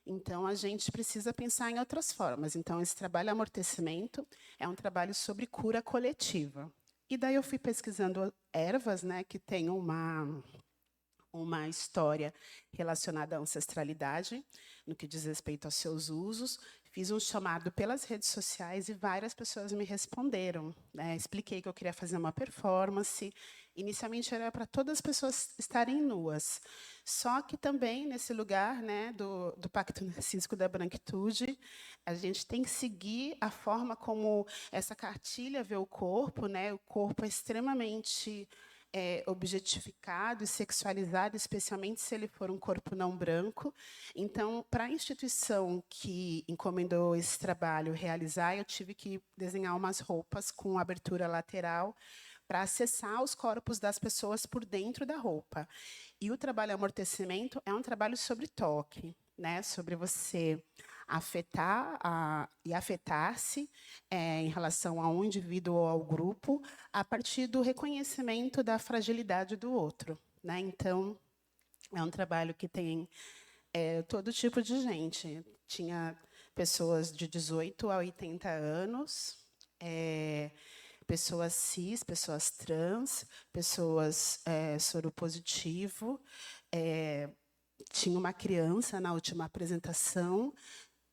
Então, a gente precisa pensar em outras formas. Então, esse trabalho amortecimento é um trabalho sobre cura coletiva. E daí eu fui pesquisando ervas, né, que têm uma história relacionada à ancestralidade, no que diz respeito aos seus usos. Fiz um chamado pelas redes sociais e várias pessoas me responderam, né? Expliquei que eu queria fazer uma performance. Inicialmente era para todas as pessoas estarem nuas. Só que também, nesse lugar, né, do Pacto Narcísico da Branquitude, a gente tem que seguir a forma como essa cartilha vê o corpo, né? O corpo é extremamente objetificado e sexualizado, especialmente se ele for um corpo não branco. Então, para a instituição que encomendou esse trabalho realizar, eu tive que desenhar umas roupas com abertura lateral para acessar os corpos das pessoas por dentro da roupa. E o trabalho amortecimento é um trabalho sobre toque, né? Sobre você afetar e afetar-se em relação a um indivíduo ou ao grupo a partir do reconhecimento da fragilidade do outro, né? Então, é um trabalho que tem todo tipo de gente. Tinha pessoas de 18 a 80 anos, pessoas cis, pessoas trans, pessoas soropositivo. Tinha uma criança na última apresentação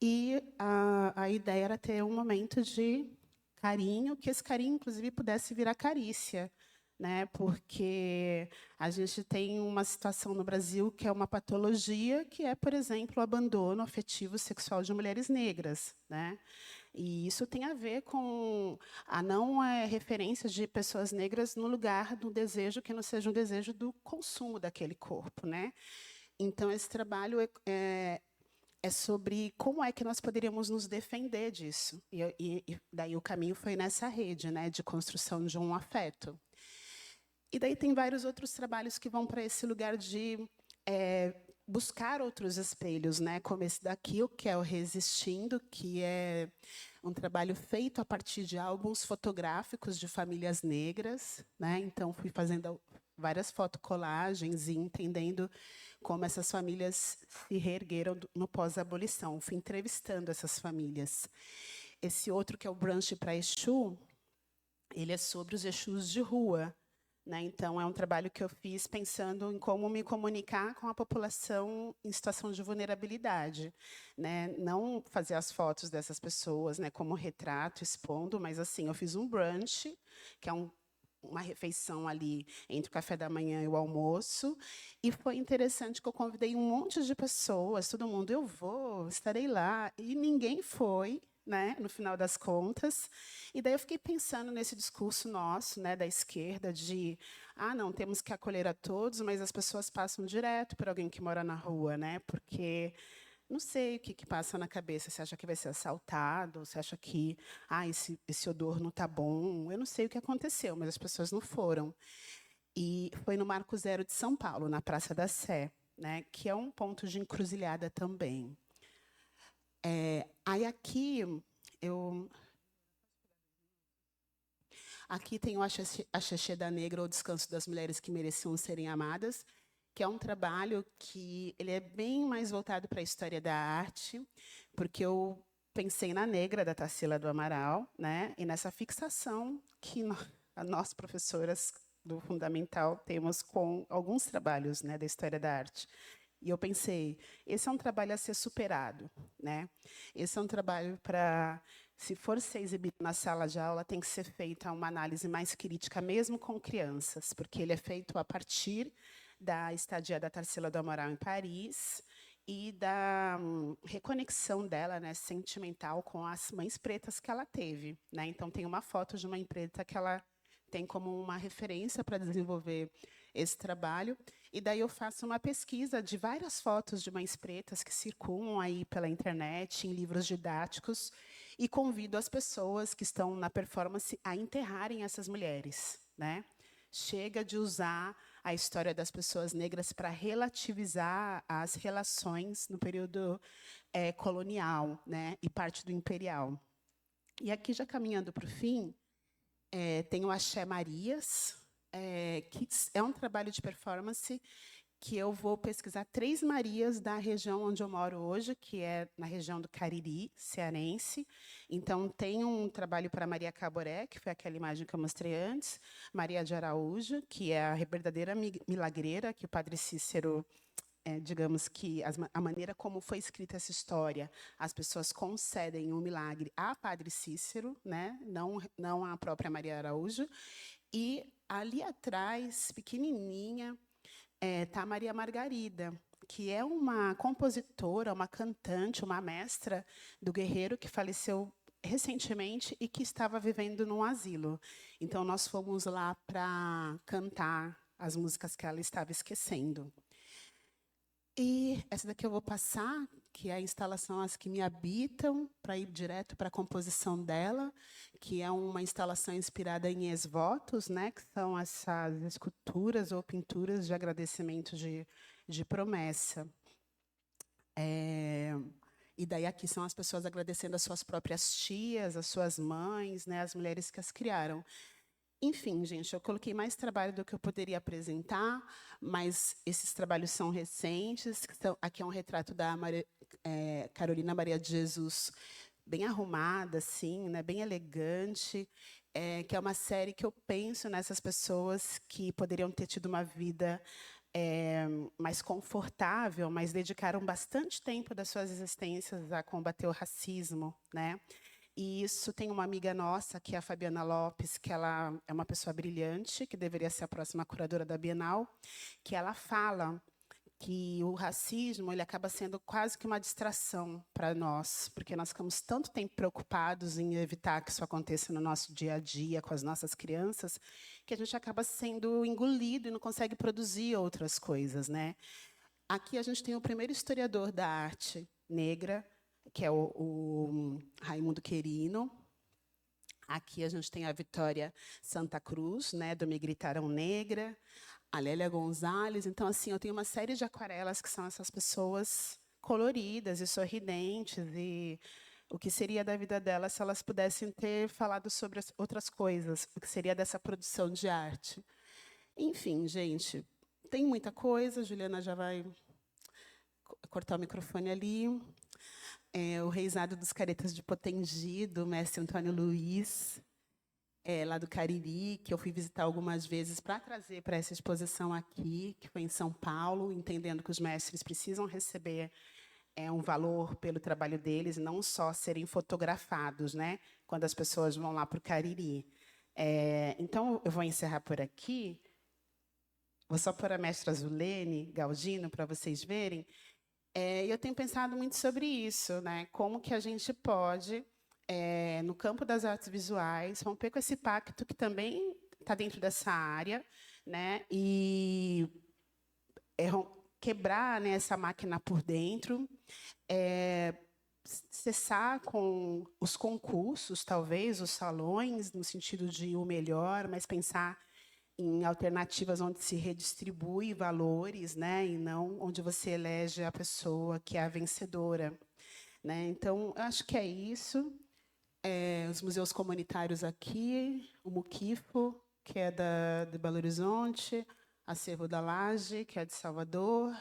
e a ideia era ter um momento de carinho, que esse carinho, inclusive, pudesse virar carícia, né? Porque a gente tem uma situação no Brasil que é uma patologia, que é, por exemplo, o abandono afetivo sexual de mulheres negras, né? E isso tem a ver com a não referência de pessoas negras no lugar do desejo que não seja um desejo do consumo daquele corpo, né? Então, esse trabalho é sobre como é que nós poderíamos nos defender disso. E daí o caminho foi nessa rede, né, de construção de um afeto. E daí tem vários outros trabalhos que vão para esse lugar de buscar outros espelhos, né, como esse daqui, que é o Resistindo, que é um trabalho feito a partir de álbuns fotográficos de famílias negras, né? Então, fui fazendo várias fotocolagens e entendendo como essas famílias se reergueram no pós-abolição. Fui entrevistando essas famílias. Esse outro, que é o Brunch para Exu, ele é sobre os Exus de rua, né? Então, é um trabalho que eu fiz pensando em como me comunicar com a população em situação de vulnerabilidade, né? Não fazer as fotos dessas pessoas, né, como retrato, expondo, mas assim, eu fiz um brunch, que é uma refeição ali entre o café da manhã e o almoço, e foi interessante que eu convidei um monte de pessoas, todo mundo, eu vou, estarei lá, e ninguém foi, né, no final das contas. E daí eu fiquei pensando nesse discurso nosso, né, da esquerda, de não, temos que acolher a todos, mas as pessoas passam direto por alguém que mora na rua, né, porque não sei o que passa na cabeça. Você acha que vai ser assaltado? Você acha que esse odor não está bom? Eu não sei o que aconteceu, mas as pessoas não foram. E foi no Marco Zero de São Paulo, na Praça da Sé, né, que é um ponto de encruzilhada também. Aí aqui tem o Axexé da Negra, ou Descanso das Mulheres que Mereciam Serem Amadas, que é um trabalho que ele é bem mais voltado para a história da arte, porque eu pensei na Negra, da Tarsila do Amaral, né? E nessa fixação que nós, professoras do Fundamental, temos com alguns trabalhos, né, da história da arte. E eu pensei, esse é um trabalho a ser superado, né? Esse é um trabalho para, se for ser exibido na sala de aula, tem que ser feita uma análise mais crítica, mesmo com crianças, porque ele é feito a partir da estadia da Tarsila do Amaral em Paris e da reconexão dela, né, sentimental com as mães pretas que ela teve, né? Então tem uma foto de mãe preta que ela tem como uma referência para desenvolver esse trabalho. E daí eu faço uma pesquisa de várias fotos de mães pretas que circulam aí pela internet, em livros didáticos, e convido as pessoas que estão na performance a enterrarem essas mulheres, né? Chega de usar a história das pessoas negras para relativizar as relações no período colonial, né, e parte do imperial. E aqui, já caminhando para o fim, tem o Axé Marias, que é um trabalho de performance que eu vou pesquisar 3 Marias da região onde eu moro hoje, que é na região do Cariri, cearense. Então, tem um trabalho para Maria Caboré, que foi aquela imagem que eu mostrei antes, Maria de Araújo, que é a verdadeira milagreira, que o Padre Cícero, digamos que a maneira como foi escrita essa história, as pessoas concedem um milagre a Padre Cícero, né? Não a própria Maria Araújo. E ali atrás, pequenininha, está Maria Margarida, que é uma compositora, uma cantante, uma mestra do Guerreiro, que faleceu recentemente e que estava vivendo num asilo. Então, nós fomos lá para cantar as músicas que ela estava esquecendo. E essa daqui eu vou passar, que é a instalação As Que Me Habitam, para ir direto para a composição dela, que é uma instalação inspirada em ex-votos, né, que são essas esculturas ou pinturas de agradecimento de promessa. E daí aqui são as pessoas agradecendo as suas próprias tias, as suas mães, né, as mulheres que as criaram. Enfim, gente, eu coloquei mais trabalho do que eu poderia apresentar, mas esses trabalhos são recentes. Aqui é um retrato da Carolina Maria de Jesus, bem arrumada, assim, né, bem elegante, que é uma série que eu penso nessas pessoas que poderiam ter tido uma vida mais confortável, mas dedicaram bastante tempo das suas existências a combater o racismo, né? E isso tem uma amiga nossa, que é a Fabiana Lopes, que ela é uma pessoa brilhante, que deveria ser a próxima curadora da Bienal, que ela fala que o racismo ele acaba sendo quase que uma distração para nós, porque nós ficamos tanto tempo preocupados em evitar que isso aconteça no nosso dia a dia com as nossas crianças, que a gente acaba sendo engolido e não consegue produzir outras coisas, né? Aqui a gente tem o primeiro historiador da arte negra, que é o Raimundo Querino. Aqui a gente tem a Vitória Santa Cruz, né, do Me Gritaram Negra, a Lélia Gonzalez. Então, assim, eu tenho uma série de aquarelas que são essas pessoas coloridas e sorridentes, e o que seria da vida delas se elas pudessem ter falado sobre outras coisas, o que seria dessa produção de arte. Enfim, gente, tem muita coisa, Juliana já vai cortar o microfone ali. O Reisado dos Caretas de Potengi, do mestre Antônio Luiz, lá do Cariri, que eu fui visitar algumas vezes para trazer para essa exposição aqui, que foi em São Paulo, entendendo que os mestres precisam receber um valor pelo trabalho deles, não só serem fotografados, né, quando as pessoas vão lá para o Cariri. Então, eu vou encerrar por aqui. Vou só pôr a mestra Zulene Galdino para vocês verem. Eu tenho pensado muito sobre isso, né? Como que a gente pode, no campo das artes visuais, romper com esse pacto que também está dentro dessa área, né? E quebrar, né, essa máquina por dentro, cessar com os concursos, talvez, os salões, no sentido de o melhor, mas pensar em alternativas onde se redistribui valores, né, e não onde você elege a pessoa que é a vencedora, né? Então, eu acho que é isso. Os museus comunitários aqui, o Muquifo, que é de Belo Horizonte, Acervo da Laje, que é de Salvador,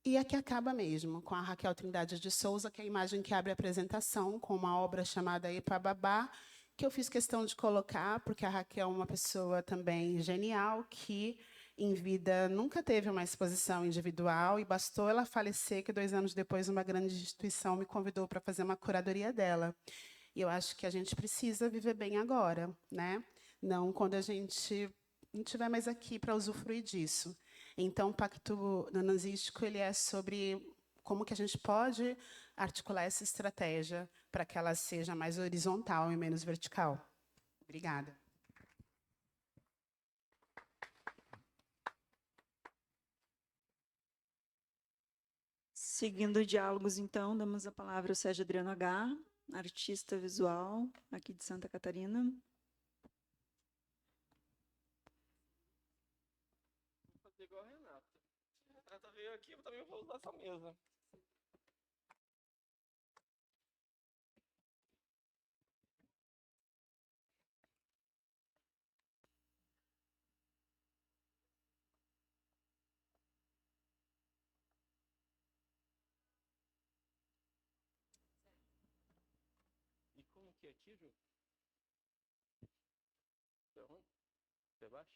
E aqui acaba mesmo, com a Raquel Trindade de Souza, que é a imagem que abre a apresentação, com uma obra chamada Ipababá, que eu fiz questão de colocar, porque a Raquel é uma pessoa também genial, que em vida nunca teve uma exposição individual, e bastou ela falecer que 2 anos depois uma grande instituição me convidou para fazer uma curadoria dela. E eu acho que a gente precisa viver bem agora, né? Não quando a gente não estiver mais aqui para usufruir disso. Então, o Pacto Nananzístico ele é sobre como que a gente pode articular essa estratégia para que ela seja mais horizontal e menos vertical. Obrigada. Seguindo diálogos, então, damos a palavra ao Sérgio Adriano H., artista visual aqui de Santa Catarina. Vou fazer igual a Renata. A Renata veio aqui, eu também vou usar essa mesa. E como que é aqui, Ju? Você baixa?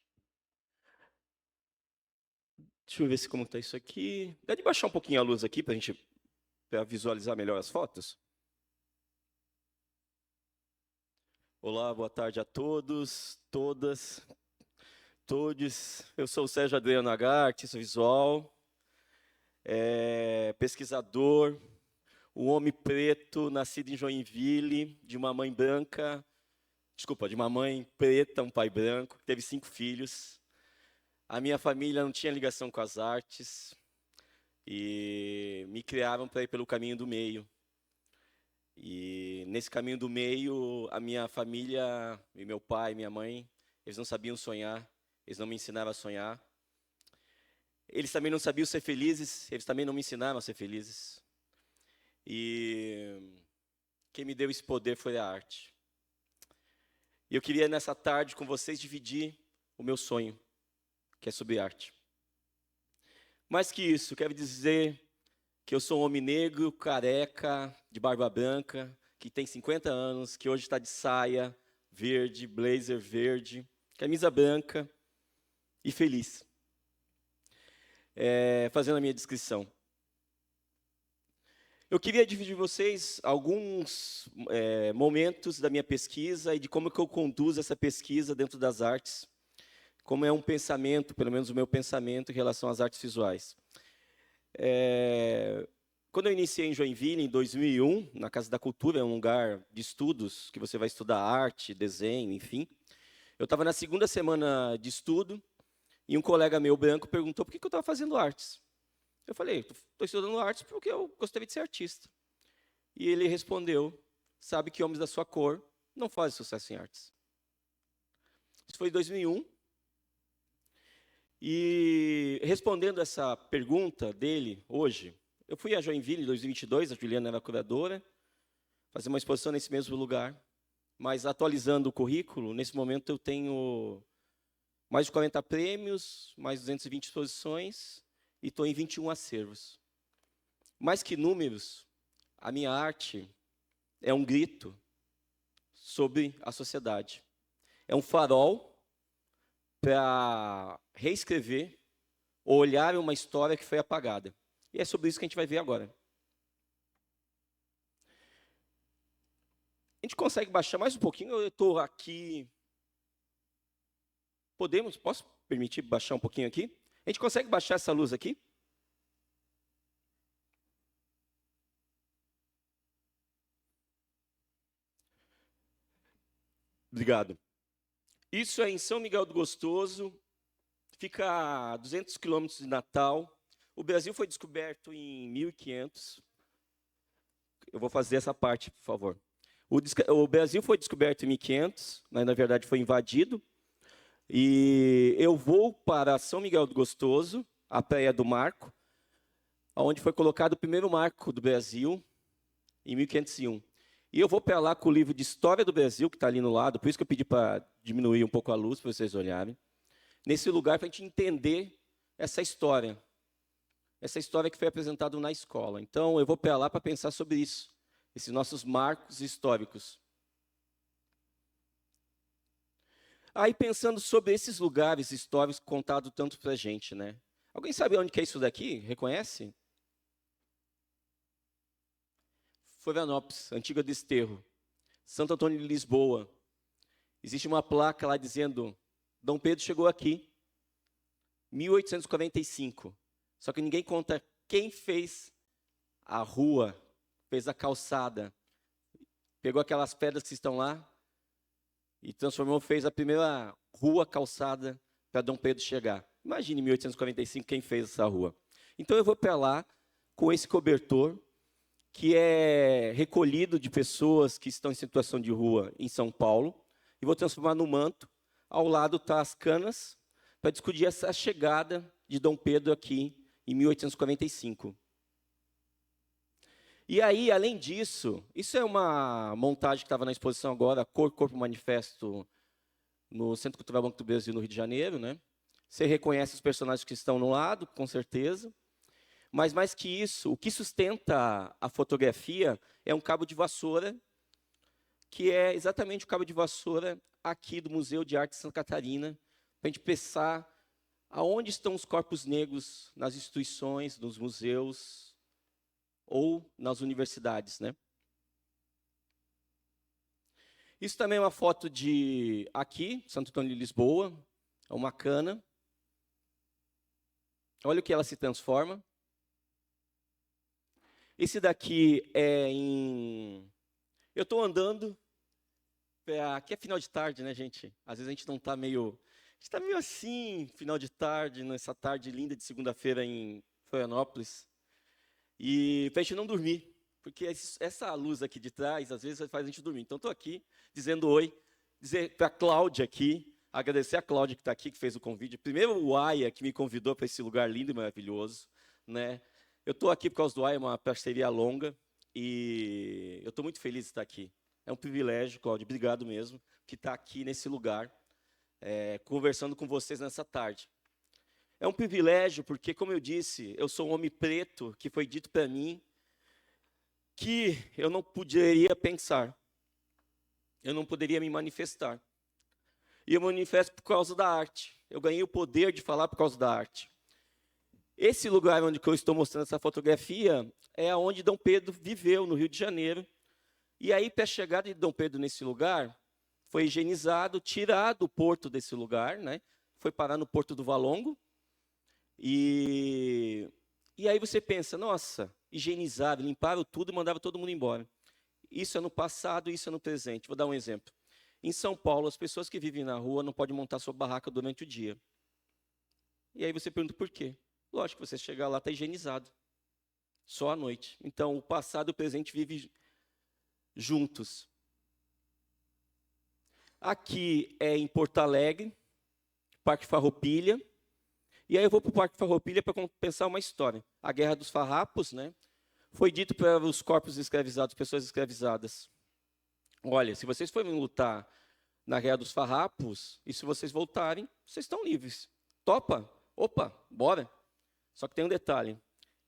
Deixa eu ver se como está isso aqui. Dá de baixar um pouquinho a luz aqui para a gente visualizar melhor as fotos. Olá, boa tarde a todos, todas, todes. Eu sou o Sérgio Adriano H., artista visual, pesquisador, um homem preto, nascido em Joinville, de uma mãe branca, de uma mãe preta, um pai branco, que teve 5 filhos. A minha família não tinha ligação com as artes e me criaram para ir pelo caminho do meio. E nesse caminho do meio, a minha família, e meu pai, minha mãe, eles não sabiam sonhar, eles não me ensinaram a sonhar. Eles também não sabiam ser felizes, eles também não me ensinaram a ser felizes. E quem me deu esse poder foi a arte. E eu queria, nessa tarde, com vocês, dividir o meu sonho, que é sobre arte. Mais que isso, quero dizer que eu sou um homem negro, careca, de barba branca, que tem 50 anos, que hoje está de saia verde, blazer verde, camisa branca e feliz. Fazendo a minha descrição. Eu queria dividir com vocês alguns momentos da minha pesquisa e de como que eu conduzo essa pesquisa dentro das artes, como é um pensamento, pelo menos o meu pensamento, em relação às artes visuais. Quando eu iniciei em Joinville, em 2001, na Casa da Cultura, é um lugar de estudos, que você vai estudar arte, desenho, enfim. Eu estava na 2ª semana de estudo, e um colega meu branco perguntou por que eu estava fazendo artes. Eu falei, estou estudando artes porque eu gostaria de ser artista. E ele respondeu, sabe que homens da sua cor não fazem sucesso em artes. Isso foi em 2001. E respondendo essa pergunta dele, hoje, eu fui a Joinville em 2022, a Juliana era a curadora, fazer uma exposição nesse mesmo lugar. Mas atualizando o currículo, nesse momento eu tenho mais de 40 prêmios, mais de 220 exposições, e estou em 21 acervos. Mais que números, a minha arte é um grito sobre a sociedade. É um farol para reescrever ou olhar uma história que foi apagada. E é sobre isso que a gente vai ver agora. A gente consegue baixar mais um pouquinho? Eu estou aqui... Posso permitir baixar um pouquinho aqui? A gente consegue baixar essa luz aqui? Obrigado. Isso é em São Miguel do Gostoso, fica a 200 quilômetros de Natal. O Brasil foi descoberto em 1500. Eu vou fazer essa parte, por favor. O Brasil foi descoberto em 1500, mas, na verdade, foi invadido. E eu vou para São Miguel do Gostoso, a Praia do Marco, onde foi colocado o primeiro marco do Brasil, em 1501. E eu vou para lá com o livro de História do Brasil, que está ali no lado, por isso que eu pedi para diminuir um pouco a luz, para vocês olharem. Nesse lugar, para a gente entender essa história. essa história que foi apresentada na escola. Então, eu vou para lá para pensar sobre isso, esses nossos marcos históricos. Aí, pensando sobre esses lugares históricos contados tanto para a gente, né? Alguém sabe onde que é isso daqui? Reconhece? Florianópolis, antiga Desterro. Santo Antônio de Lisboa. Existe uma placa lá dizendo, Dom Pedro chegou aqui, 1845. Só que ninguém conta quem fez a rua, fez a calçada, pegou aquelas pedras que estão lá e transformou, fez a primeira rua calçada para Dom Pedro chegar. Imagine 1845 quem fez essa rua. Então eu vou para lá com esse cobertor que é recolhido de pessoas que estão em situação de rua em São Paulo e vou transformar no manto. Ao lado tá as canas para discutir essa chegada de Dom Pedro aqui em 1845. E aí, além disso, isso é uma montagem que estava na exposição agora, Cor, Corpo, Manifesto, no Centro Cultural Banco do Brasil, no Rio de Janeiro, né? Você reconhece os personagens que estão no lado, com certeza. Mas, mais que isso, o que sustenta a fotografia é um cabo de vassoura, que é exatamente o cabo de vassoura aqui do Museu de Arte de Santa Catarina, para a gente pensar aonde estão os corpos negros nas instituições, nos museus ou nas universidades, né? Isso também é uma foto de aqui, Santo Antônio de Lisboa, é uma cana. Olha o que ela se transforma. Esse daqui é em... Eu estou andando, aqui é final de tarde, né, gente? Às vezes a gente não está meio... A gente está meio assim, final de tarde, nessa tarde linda de segunda-feira em Florianópolis. E para a gente não dormir, porque essa luz aqui de trás, às vezes, faz a gente dormir. Então, estou aqui dizendo oi, dizer para a Cláudia aqui, agradecer a Cláudia que está aqui, que fez o convite. Primeiro, o Aya, que me convidou para esse lugar lindo e maravilhoso, né? Eu estou aqui por causa do Aya, é uma parceria longa, e eu estou muito feliz de estar aqui. É um privilégio, Cláudia, obrigado mesmo, que está aqui nesse lugar, conversando com vocês nessa tarde. É um privilégio porque, como eu disse, eu sou um homem preto, que foi dito para mim que eu não poderia pensar, eu não poderia me manifestar. E eu me manifesto por causa da arte. Eu ganhei o poder de falar por causa da arte. Esse lugar onde eu estou mostrando essa fotografia é onde Dom Pedro viveu, no Rio de Janeiro. E aí, para a chegada de Dom Pedro nesse lugar, foi higienizado, tirado o porto desse lugar, né? Foi parar no Porto do Valongo. E aí você pensa, nossa, higienizaram, limparam tudo e mandaram todo mundo embora. Isso é no passado, isso é no presente. Vou dar um exemplo. Em São Paulo, as pessoas que vivem na rua não podem montar sua barraca durante o dia. E aí você pergunta por quê? Lógico, você chegar lá, está higienizado. Só à noite. Então, o passado e o presente vivem juntos. Aqui é em Porto Alegre, Parque Farroupilha. E aí eu vou para o Parque Farroupilha para pensar uma história. A Guerra dos Farrapos, né? Foi dito para os corpos escravizados, pessoas escravizadas. Olha, se vocês forem lutar na Guerra dos Farrapos, e se vocês voltarem, vocês estão livres. Topa? Opa, bora. Só que tem um detalhe.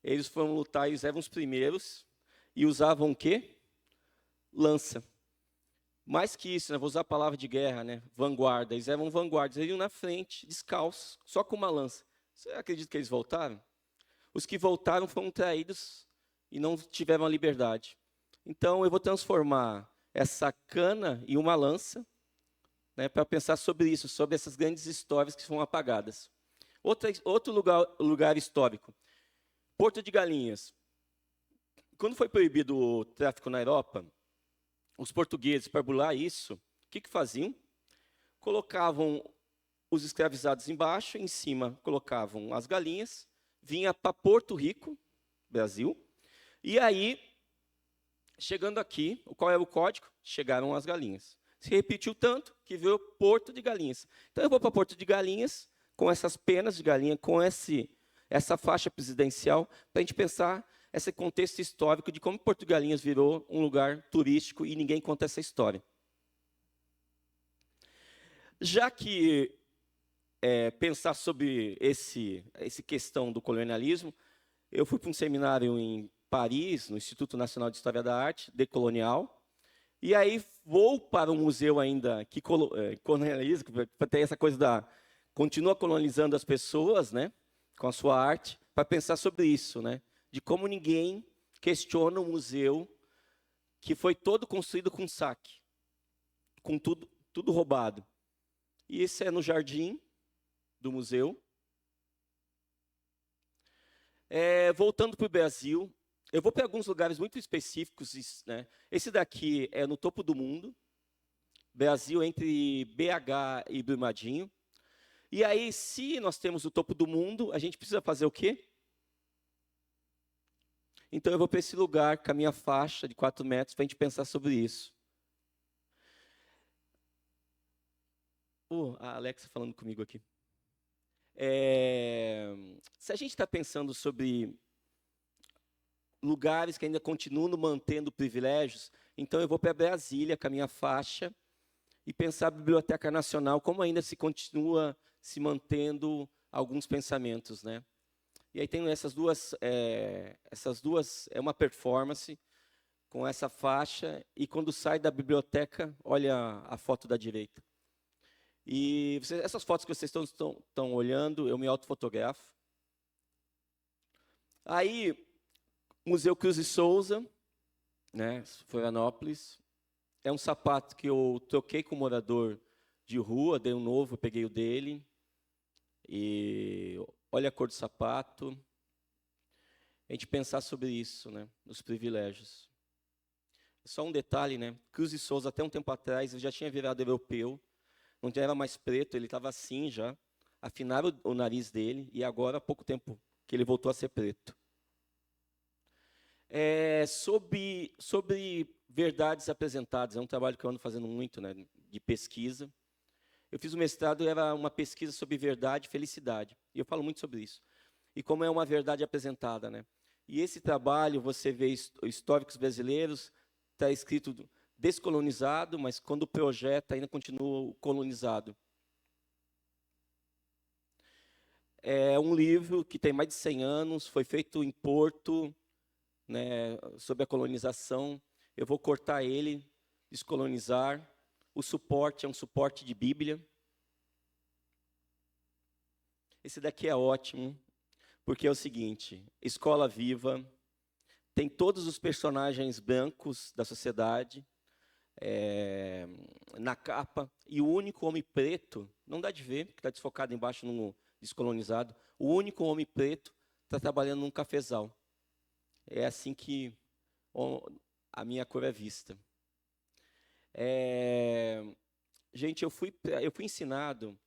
Eles foram lutar, eles eram os primeiros, e usavam o quê? Lança. Mais que isso, né? Vou usar a palavra de guerra, né? Vanguarda. Eles eram vanguardas, eles iam na frente, descalços, só com uma lança. Você acredita que eles voltaram? Os que voltaram foram traídos e não tiveram a liberdade. Então, eu vou transformar essa cana em uma lança, né, para pensar sobre isso, sobre essas grandes histórias que foram apagadas. Outro lugar histórico, Porto de Galinhas. Quando foi proibido o tráfico na Europa, os portugueses, para burlar isso, o que faziam? Colocavam os escravizados embaixo, em cima colocavam as galinhas, vinha para Porto Rico, Brasil, e aí, chegando aqui, qual era o código? Chegaram as galinhas. Se repetiu tanto que virou Porto de Galinhas. Então eu vou para Porto de Galinhas, com essas penas de galinha, com essa faixa presidencial, para a gente pensar esse contexto histórico de como Porto de Galinhas virou um lugar turístico e ninguém conta essa história. Já que pensar sobre esse questão do colonialismo, Eu fui para um seminário em Paris, no Instituto Nacional de História da Arte, decolonial, e aí vou para um museu ainda que colonializa, que tem essa coisa da... continua colonizando as pessoas, né, com a sua arte, para pensar sobre isso, né, de como ninguém questiona um museu que foi todo construído com saque, com tudo roubado. E esse é no jardim do museu. Voltando para o Brasil, eu vou para alguns lugares muito específicos, né? Esse daqui é no topo do mundo, Brasil entre BH e Brumadinho. E aí, se nós temos o topo do mundo, a gente precisa fazer o quê? Então, eu vou para esse lugar com a minha faixa de 4 metros para a gente pensar sobre isso. A Alexa falando comigo aqui. Se a gente está pensando sobre lugares que ainda continuam mantendo privilégios, então eu vou para Brasília com a minha faixa e pensar a Biblioteca Nacional, como ainda se continua se mantendo alguns pensamentos, né? E aí tem essas duas, é uma performance com essa faixa, e quando sai da biblioteca, olha a foto da direita. E essas fotos que vocês estão olhando, eu me autofotografo. Aí, Museu Cruz e Souza, né, Florianópolis, é um sapato que eu troquei com um morador de rua, dei um novo, peguei o dele. E olha a cor do sapato. A gente pensar sobre isso, né, nos privilégios. Só um detalhe, né, Cruz e Souza, até um tempo atrás, ele já tinha virado europeu. Não era mais preto, ele estava assim já. Afinaram o nariz dele, e agora, há pouco tempo, que ele voltou a ser preto. Sobre verdades apresentadas, é um trabalho que eu ando fazendo muito, né, de pesquisa. Eu fiz o mestrado, era uma pesquisa sobre verdade e felicidade. E eu falo muito sobre isso. E como é uma verdade apresentada, né? E esse trabalho, você vê históricos brasileiros, está escrito descolonizado, mas quando projeta ainda continua colonizado. É um livro que tem mais de 100 anos, foi feito em Porto, né, sobre a colonização. Eu vou cortar ele, descolonizar. O suporte é um suporte de Bíblia. Esse daqui é ótimo, porque é o seguinte, Escola Viva, tem todos os personagens brancos da sociedade, na capa, e o único homem preto, não dá de ver, porque está desfocado embaixo no descolonizado, o único homem preto está trabalhando num cafezal. É assim que a minha cor é vista. Gente, eu fui ensinado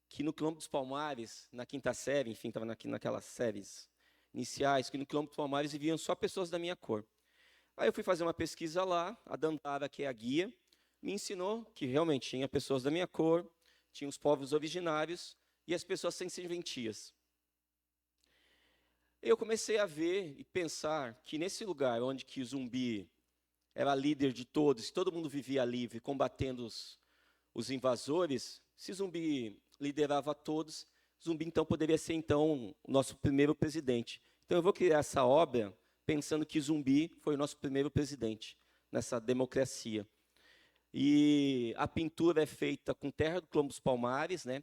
que no Quilombo dos Palmares, na 5ª série, enfim, estava naquelas séries iniciais, que no Quilombo dos Palmares viviam só pessoas da minha cor. Aí eu fui fazer uma pesquisa lá, a Dandara, que é a guia, me ensinou que realmente tinha pessoas da minha cor, tinha os povos originários e as pessoas sem serventias. Eu comecei a ver e pensar que nesse lugar onde que o Zumbi era líder de todos, todo mundo vivia livre, combatendo os invasores, se Zumbi liderava todos, Zumbi então poderia ser então o nosso primeiro presidente. Então eu vou criar essa obra pensando que Zumbi foi o nosso primeiro presidente nessa democracia. E a pintura é feita com terra do Quilombo dos Palmares, né?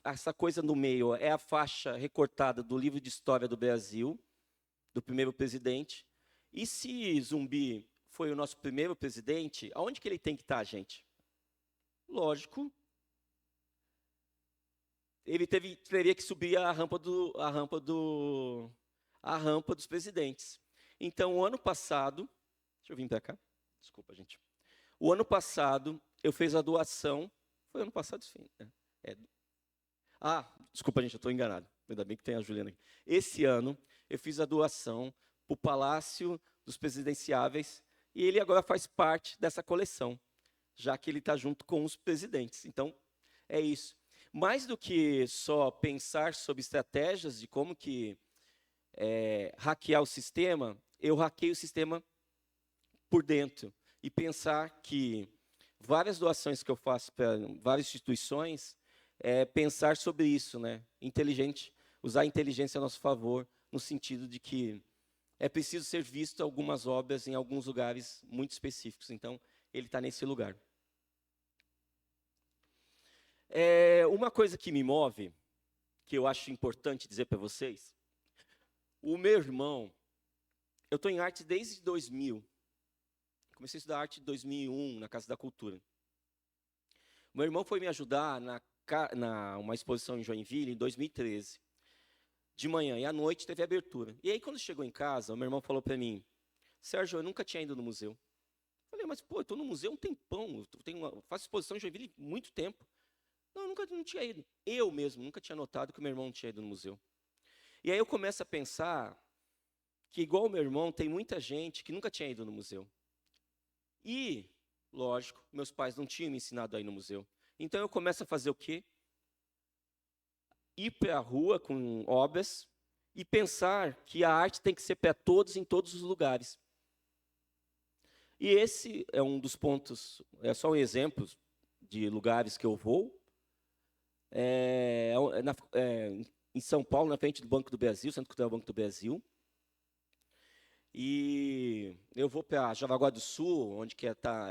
Essa coisa no meio é a faixa recortada do livro de história do Brasil, do primeiro presidente. E se Zumbi foi o nosso primeiro presidente, aonde que ele tem que estar, gente? Lógico, ele teria que subir a rampa dos presidentes. Então, o ano passado, deixa eu vir para cá, desculpa, gente. O ano passado, eu fiz a doação, foi ano passado, sim, né? Desculpa, gente, eu estou enganado. Ainda bem que tem a Juliana aqui. Esse ano, eu fiz a doação para o Palácio dos Presidenciáveis, e ele agora faz parte dessa coleção, já que ele está junto com os presidentes. Então, é isso. Mais do que só pensar sobre estratégias de como que hackear o sistema, eu hackeio o sistema por dentro. E pensar que várias doações que eu faço para várias instituições, pensar sobre isso, né? Usar a inteligência a nosso favor, no sentido de que é preciso ser visto algumas obras em alguns lugares muito específicos. Então, ele está nesse lugar. Uma coisa que me move, que eu acho importante dizer para vocês, o meu irmão, eu estou em arte desde 2000. Comecei a estudar arte em 2001, na Casa da Cultura. Meu irmão foi me ajudar uma exposição em Joinville, em 2013. De manhã e à noite teve abertura. E aí, quando chegou em casa, o meu irmão falou para mim, Sérgio, eu nunca tinha ido no museu. Eu falei, mas pô, eu estou no museu há um tempão, faço exposição em Joinville há muito tempo. Não, eu não tinha ido. Eu mesmo nunca tinha notado que o meu irmão não tinha ido no museu. E aí eu começo a pensar que, igual o meu irmão, tem muita gente que nunca tinha ido no museu. E, lógico, meus pais não tinham me ensinado a ir no museu. Então eu começo a fazer o quê? Ir para a rua com obras e pensar que a arte tem que ser para todos em todos os lugares. E esse é um dos pontos, é só um exemplo de lugares que eu vou. Em São Paulo, na frente do Banco do Brasil, Centro Cultural Banco do Brasil. E eu vou para Jaraguá do Sul, onde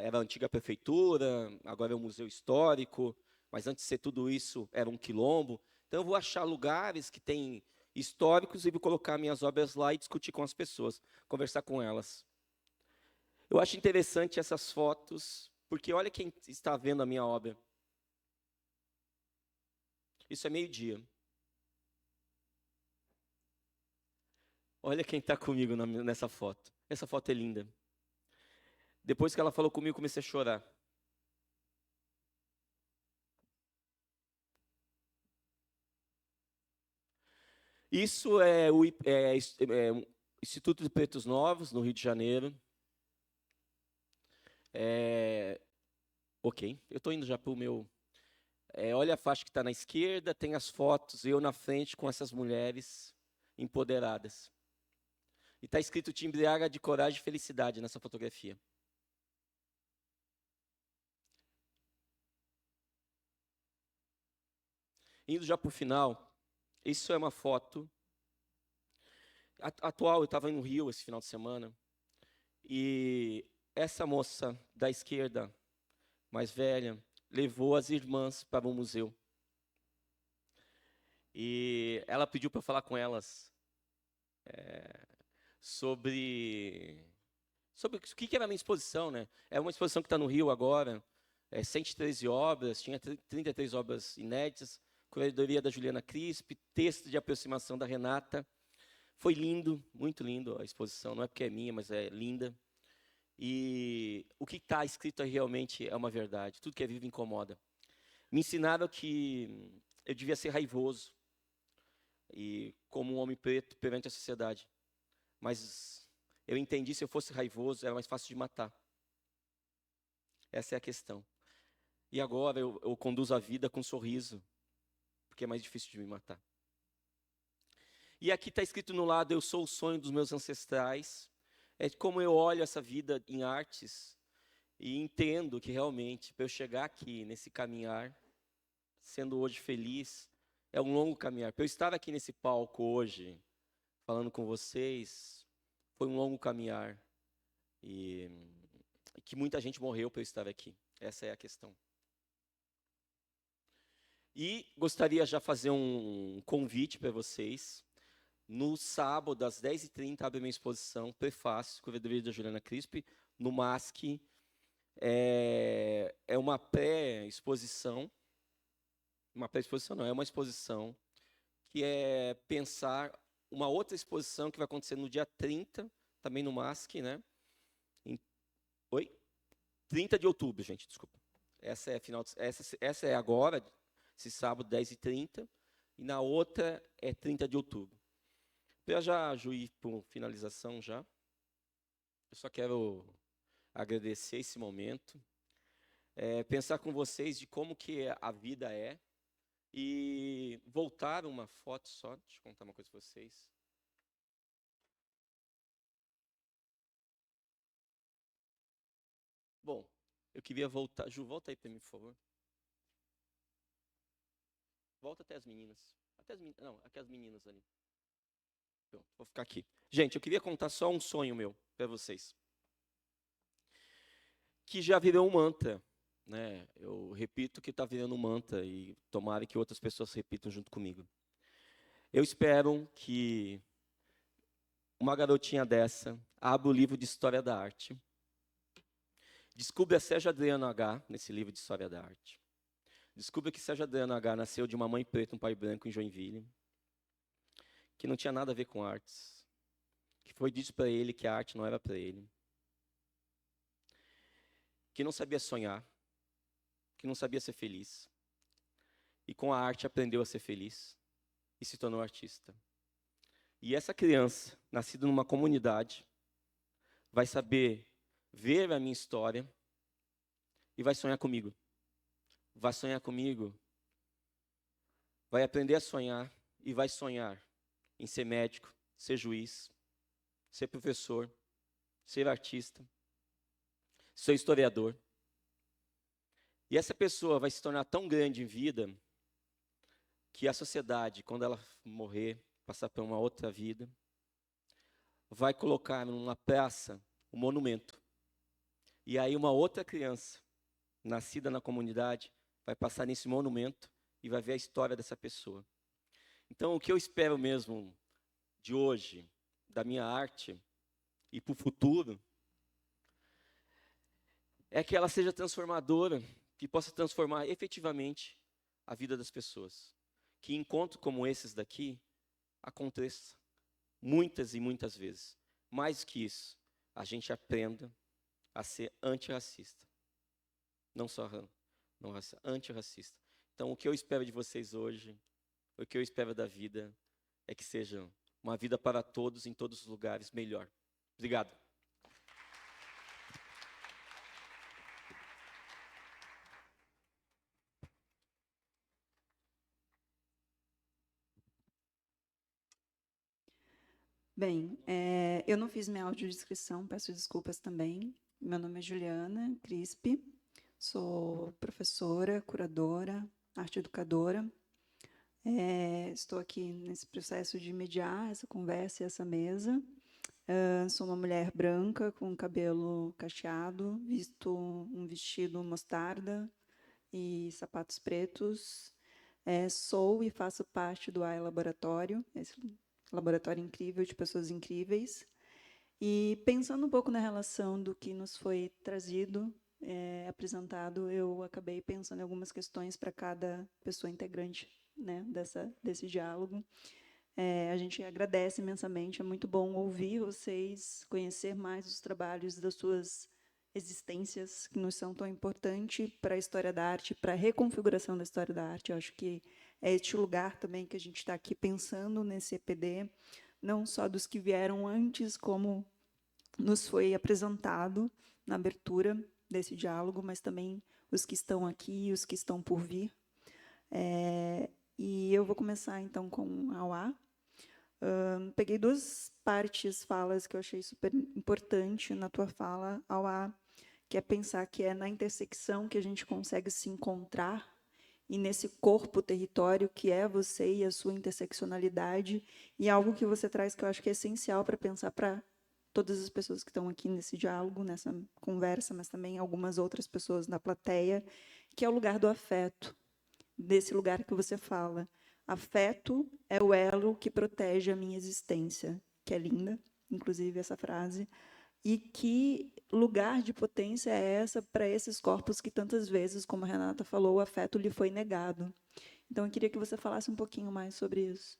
era a antiga prefeitura, agora é um museu histórico, mas antes de ser tudo isso, era um quilombo. Então, eu vou achar lugares que têm históricos e vou colocar minhas obras lá e discutir com as pessoas, conversar com elas. Eu acho interessante essas fotos, porque olha quem está vendo a minha obra. Isso é meio-dia. Olha quem está comigo nessa foto. Essa foto é linda. Depois que ela falou comigo, eu comecei a chorar. Isso é o Instituto de Pretos Novos, no Rio de Janeiro. Ok, eu estou indo já para o meu... olha a faixa que está na esquerda, tem as fotos, eu na frente com essas mulheres empoderadas. E está escrito te embriaga de coragem e felicidade nessa fotografia. Indo já para o final, isso é uma foto atual. Eu estava no Rio esse final de semana e essa moça da esquerda, mais velha, levou as irmãs para um museu. E ela pediu para eu falar com elas sobre o que era a minha exposição, né? É uma exposição que está no Rio agora, 113 obras, tinha 33 obras inéditas, curadoria da Juliana Crispi, texto de aproximação da Renata. Foi lindo, muito lindo a exposição, não é porque é minha, mas é linda. E o que está escrito aí realmente é uma verdade, tudo que é vivo incomoda. Me ensinaram que eu devia ser raivoso, e como um homem preto perante a sociedade. Mas eu entendi, se eu fosse raivoso, era mais fácil de matar. Essa é a questão. E agora eu conduzo a vida com um sorriso, porque é mais difícil de me matar. E aqui está escrito no lado, eu sou o sonho dos meus ancestrais. É como eu olho essa vida em artes e entendo que realmente, para eu chegar aqui, nesse caminhar, sendo hoje feliz, é um longo caminhar. Para eu estar aqui nesse palco hoje, falando com vocês, foi um longo caminhar. E que muita gente morreu para eu estar aqui. Essa é a questão. E gostaria já fazer um convite para vocês. No sábado, às 10h30, abre minha exposição, Prefácio, Curadoria da Juliana Crispi, no MASC. É uma pré-exposição. Uma pré-exposição não, é uma exposição que é pensar uma outra exposição que vai acontecer no dia 30, também no MASC, né? 30 de outubro, gente, desculpa. Essa é agora, esse sábado, 10h30, e na outra é 30 de outubro. Para já ir por finalização já, eu só quero agradecer esse momento, pensar com vocês de como que a vida é, e voltar uma foto só, deixa eu contar uma coisa para vocês. Bom, eu queria voltar. Ju, volta aí para mim, por favor. Volta até as meninas. Não, aqui as meninas ali. Vou ficar aqui. Gente, eu queria contar só um sonho meu para vocês, que já virou um mantra, né? Eu repito que está virando um mantra e tomara que outras pessoas repitam junto comigo. Eu espero que uma garotinha dessa abra o livro de História da Arte, descubra Sérgio Adriano H. nesse livro de História da Arte. Descubra que Sérgio Adriano H. nasceu de uma mãe preta e um pai branco em Joinville, que não tinha nada a ver com artes, que foi dito para ele que a arte não era para ele, que não sabia sonhar, que não sabia ser feliz, e com a arte aprendeu a ser feliz e se tornou artista. E essa criança, nascida numa comunidade, vai saber ver a minha história e vai sonhar comigo. Vai sonhar comigo, vai aprender a sonhar e vai sonhar em ser médico, ser juiz, ser professor, ser artista, ser historiador. E essa pessoa vai se tornar tão grande em vida que a sociedade, quando ela morrer, passar por uma outra vida, vai colocar numa praça um monumento. E aí uma outra criança, nascida na comunidade, vai passar nesse monumento e vai ver a história dessa pessoa. Então, o que eu espero mesmo de hoje, da minha arte, e para o futuro, é que ela seja transformadora, que possa transformar efetivamente a vida das pessoas. Que encontros como esses daqui aconteçam muitas e muitas vezes. Mais que isso, a gente aprenda a ser antirracista. Não só não antirracista. Então, o que eu espero de vocês hoje, o que eu espero da vida, é que seja uma vida para todos, em todos os lugares, melhor. Obrigado. Bem, eu não fiz minha audiodescrição, peço desculpas também. Meu nome é Juliana Crispi, sou professora, curadora, arte educadora. Estou aqui nesse processo de mediar essa conversa e essa mesa. Sou uma mulher branca, com cabelo cacheado, visto um vestido mostarda e sapatos pretos. Sou e faço parte do AI Laboratório, esse laboratório incrível de pessoas incríveis. E pensando um pouco na relação do que nos foi trazido, apresentado, eu acabei pensando em algumas questões para cada pessoa integrante, né, desse diálogo. A gente agradece imensamente, é muito bom ouvir vocês, conhecer mais os trabalhos das suas existências, que nos são tão importantes para a história da arte, para a reconfiguração da história da arte. Eu acho que é este lugar também que a gente está aqui pensando nesse EPD, não só dos que vieram antes, como nos foi apresentado na abertura desse diálogo, mas também os que estão aqui e os que estão por vir. E eu vou começar, então, com a Auá. Peguei duas falas que eu achei super importante na tua fala, Auá, que é pensar que é na intersecção que a gente consegue se encontrar e nesse corpo território que é você e a sua interseccionalidade, e algo que você traz que eu acho que é essencial para pensar para todas as pessoas que estão aqui nesse diálogo, nessa conversa, mas também algumas outras pessoas na plateia, que é o lugar do afeto, desse lugar que você fala. Afeto é o elo que protege a minha existência, que é linda, inclusive, essa frase. E que lugar de potência é essa para esses corpos que tantas vezes, como a Renata falou, o afeto lhe foi negado? Então, eu queria que você falasse um pouquinho mais sobre isso,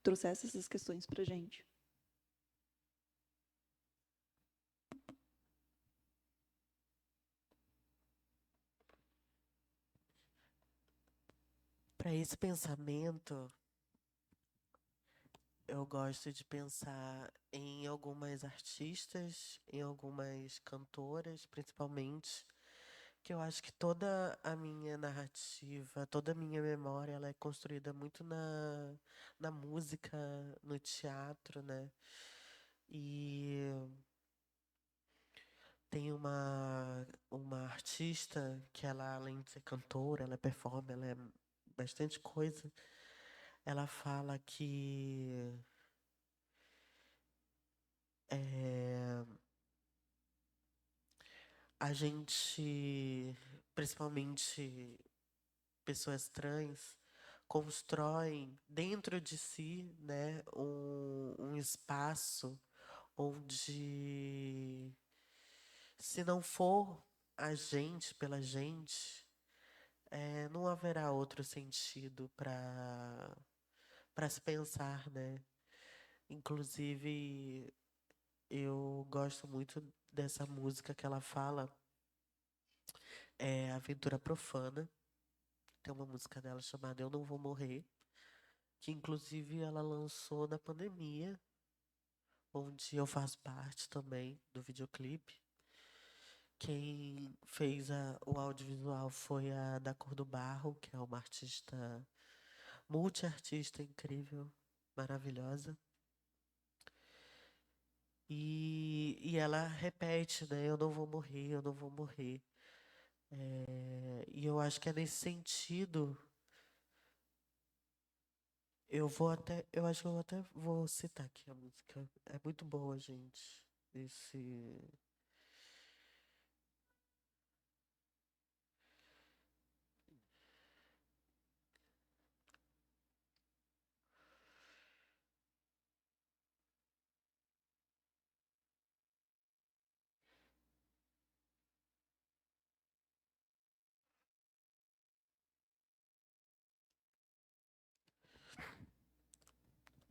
trouxesse essas questões para a gente. Para esse pensamento, eu gosto de pensar em algumas artistas, em algumas cantoras, principalmente, que eu acho que toda a minha narrativa, toda a minha memória, ela é construída muito na música, no teatro, né? E tem uma artista que ela, além de ser cantora, ela é performer, ela é bastante coisa. Ela fala que A gente, principalmente pessoas trans, constroem dentro de si, né, um espaço onde, se não for a gente pela gente, não haverá outro sentido para se pensar, né? Inclusive, eu gosto muito dessa música que ela fala, Aventura Profana. Tem uma música dela chamada Eu Não Vou Morrer, que inclusive ela lançou na pandemia, onde eu faço parte também do videoclipe. Quem fez o audiovisual foi a Da Cor do Barro, que é uma artista, multiartista incrível, maravilhosa. E ela repete, né? Eu não vou morrer, eu não vou morrer. E eu acho que é nesse sentido. Eu acho que eu até vou citar aqui a música. É muito boa, gente. Esse.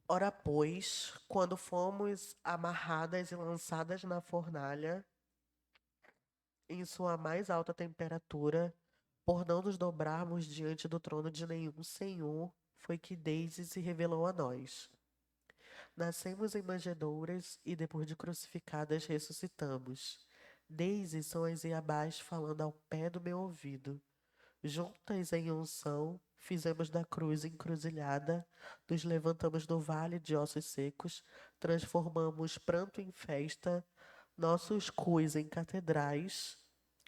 Ora, pois, quando fomos amarradas e lançadas na fornalha, em sua mais alta temperatura, por não nos dobrarmos diante do trono de nenhum senhor, foi que Daisy se revelou a nós. Nascemos em manjedouras e depois de crucificadas ressuscitamos. Daisy são as Iabás falando ao pé do meu ouvido. Juntas em unção, fizemos da cruz encruzilhada, nos levantamos do vale de ossos secos, transformamos pranto em festa, nossos cus em catedrais,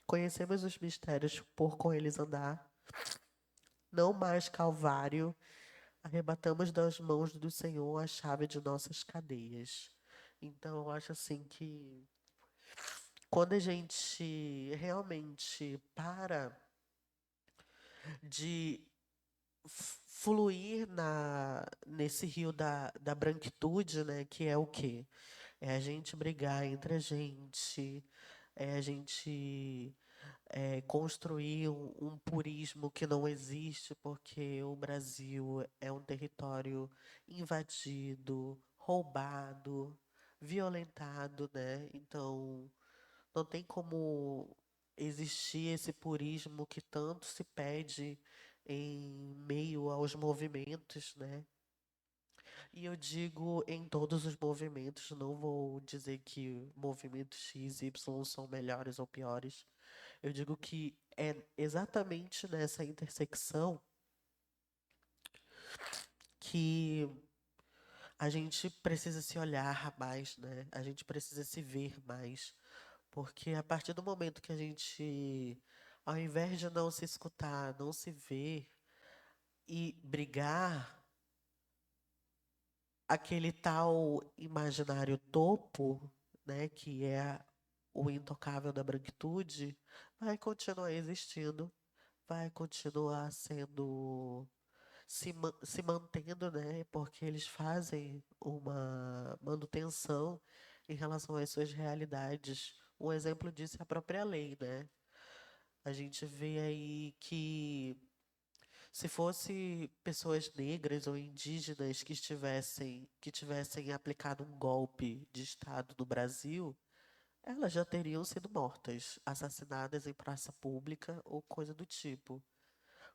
conhecemos os mistérios por com eles andar. Não mais Calvário, arrebatamos das mãos do Senhor a chave de nossas cadeias. Então, eu acho assim que quando a gente realmente para de fluir nesse rio da branquitude, né? Que é o quê? É a gente brigar entre a gente, é a gente construir um purismo que não existe, porque o Brasil é um território invadido, roubado, violentado, né? Então, não tem como existir esse purismo que tanto se pede em meio aos movimentos, né? E eu digo em todos os movimentos, não vou dizer que movimentos X e Y são melhores ou piores. Eu digo que é exatamente nessa intersecção que a gente precisa se olhar mais, né? A gente precisa se ver mais. Porque a partir do momento que a gente, ao invés de não se escutar, não se ver e brigar, aquele tal imaginário topo, né, que é o intocável da branquitude, vai continuar existindo, vai continuar sendo se mantendo, né, porque eles fazem uma manutenção em relação às suas realidades. Um exemplo disso é a própria lei, né? A gente vê aí que se fosse pessoas negras ou indígenas que tivessem aplicado um golpe de Estado no Brasil, elas já teriam sido mortas, assassinadas em praça pública ou coisa do tipo.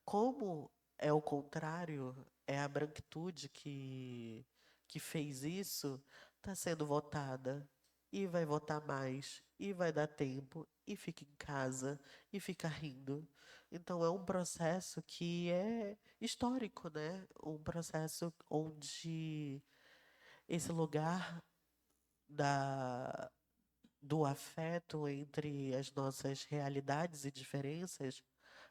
Como é o contrário, é a branquitude que fez isso, está sendo votada e vai votar mais, e vai dar tempo, e fica em casa, e fica rindo. Então é um processo que é histórico, né? Um processo onde esse lugar da, do afeto entre as nossas realidades e diferenças,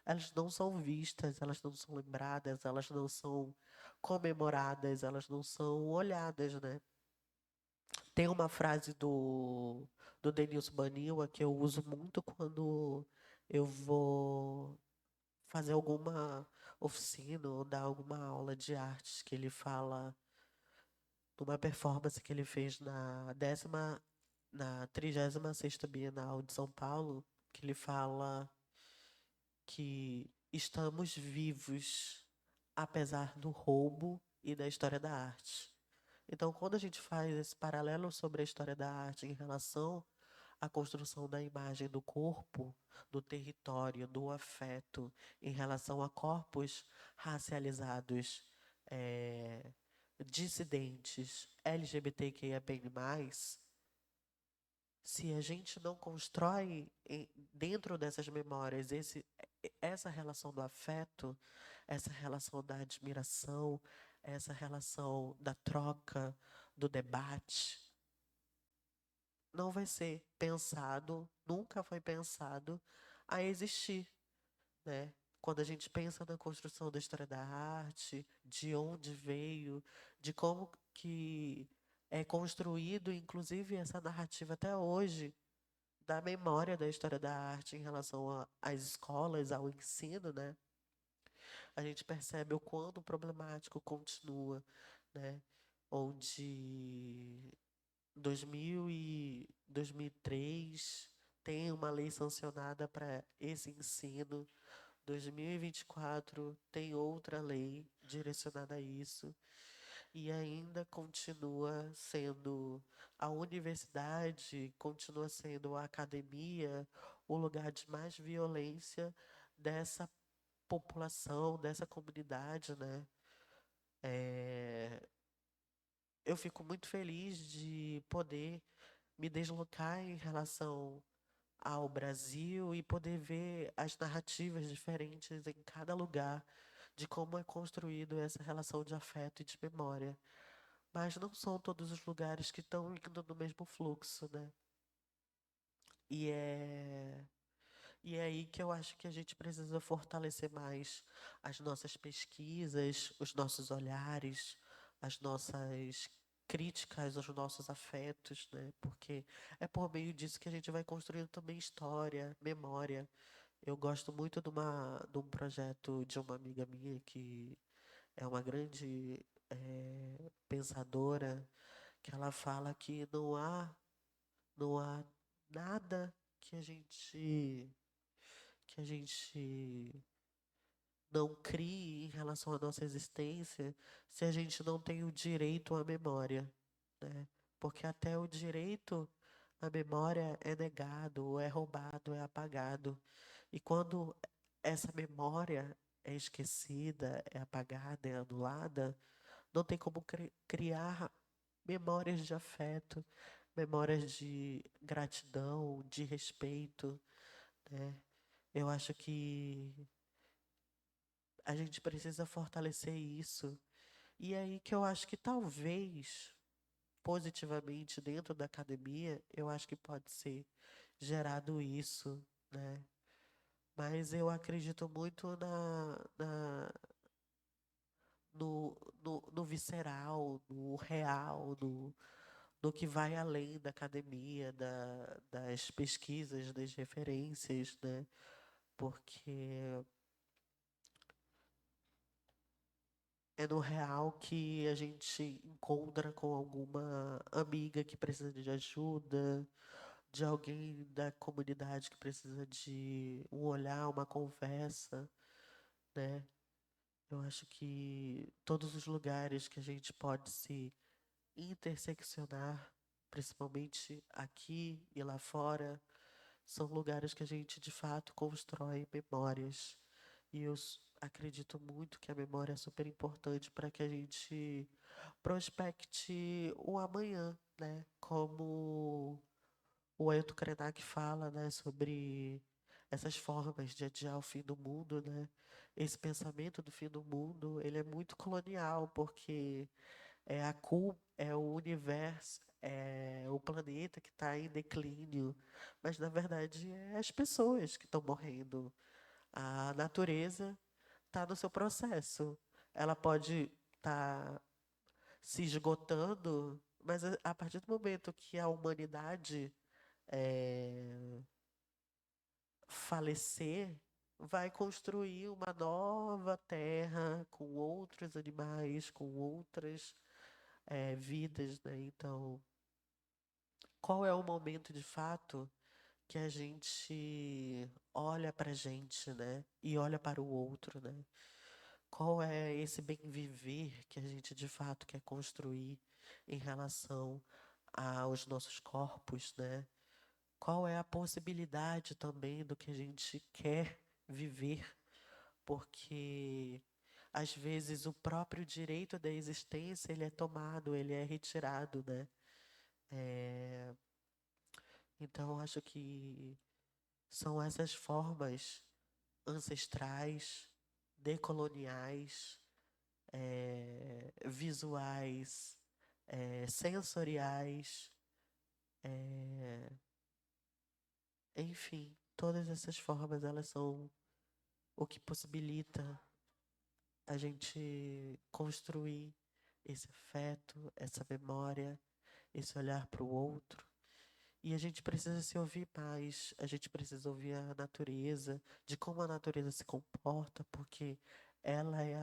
elas não são vistas, elas não são lembradas, elas não são comemoradas, elas não são olhadas, né? Tem uma frase do Denilson Baniwa que eu uso muito quando eu vou fazer alguma oficina ou dar alguma aula de artes, que ele fala numa performance que ele fez na 36ª Bienal de São Paulo, que ele fala que estamos vivos apesar do roubo e da história da arte. Então, quando a gente faz esse paralelo sobre a história da arte em relação à construção da imagem do corpo, do território, do afeto, em relação a corpos racializados, dissidentes, LGBTQIA+, se a gente não constrói dentro dessas memórias essa relação do afeto, essa relação da admiração, essa relação da troca, do debate, não vai ser pensado, nunca foi pensado a existir, né? Quando a gente pensa na construção da história da arte, de onde veio, de como que é construído, inclusive, essa narrativa até hoje, da memória da história da arte em relação às escolas, ao ensino, né? A gente percebe o quanto problemático continua, né? Onde 2003 tem uma lei sancionada para esse ensino, 2024 tem outra lei direcionada a isso, e ainda continua sendo a universidade, continua sendo a academia, o lugar de mais violência dessa população, dessa comunidade, né? Eu fico muito feliz de poder me deslocar em relação ao Brasil e poder ver as narrativas diferentes em cada lugar, de como é construído essa relação de afeto e de memória. Mas não são todos os lugares que estão indo no mesmo fluxo, né? E é aí que eu acho que a gente precisa fortalecer mais as nossas pesquisas, os nossos olhares, as nossas críticas aos nossos afetos, né? Porque é por meio disso que a gente vai construindo também história, memória. Eu gosto muito de um projeto de uma amiga minha que é uma grande pensadora, que ela fala que não há nada que a gente não crie em relação à nossa existência se a gente não tem o direito à memória, né? Porque até o direito à memória é negado, é roubado, é apagado. E quando essa memória é esquecida, é apagada, é anulada, não tem como criar memórias de afeto, memórias de gratidão, de respeito, né? Eu acho que a gente precisa fortalecer isso. E é aí que eu acho que talvez, positivamente, dentro da academia, eu acho que pode ser gerado isso, né? Mas eu acredito muito no visceral, no real, no que vai além da academia, das pesquisas, das referências, né? Porque é no real que a gente encontra com alguma amiga que precisa de ajuda, de alguém da comunidade que precisa de um olhar, uma conversa, né? Eu acho que todos os lugares que a gente pode se interseccionar, principalmente aqui e lá fora, são lugares que a gente de fato constrói memórias. E eu acredito muito que a memória é super importante para que a gente prospecte o amanhã, né? Como o Ailton Krenak fala, né, sobre essas formas de adiar o fim do mundo, né? Esse pensamento do fim do mundo, ele é muito colonial, porque é o universo, é o planeta que está em declínio, mas na verdade é as pessoas que estão morrendo. A natureza está no seu processo. Ela pode estar se esgotando, Mas a partir do momento que a humanidade falecer, vai construir uma nova terra com outros animais, com outras vidas, né? Então, qual é o momento de fato que a gente olha para a gente, né? E olha para o outro, né? Qual é esse bem viver que a gente de fato quer construir em relação aos nossos corpos, né? Qual é a possibilidade também do que a gente quer viver? Porque às vezes o próprio direito da existência ele é tomado, ele é retirado, né? Então eu acho que são essas formas ancestrais, decoloniais, visuais, sensoriais, enfim, todas essas formas elas são o que possibilita a gente construir esse afeto, essa memória, esse olhar para o outro. E a gente precisa se ouvir mais, a gente precisa ouvir a natureza, de como a natureza se comporta, porque ela é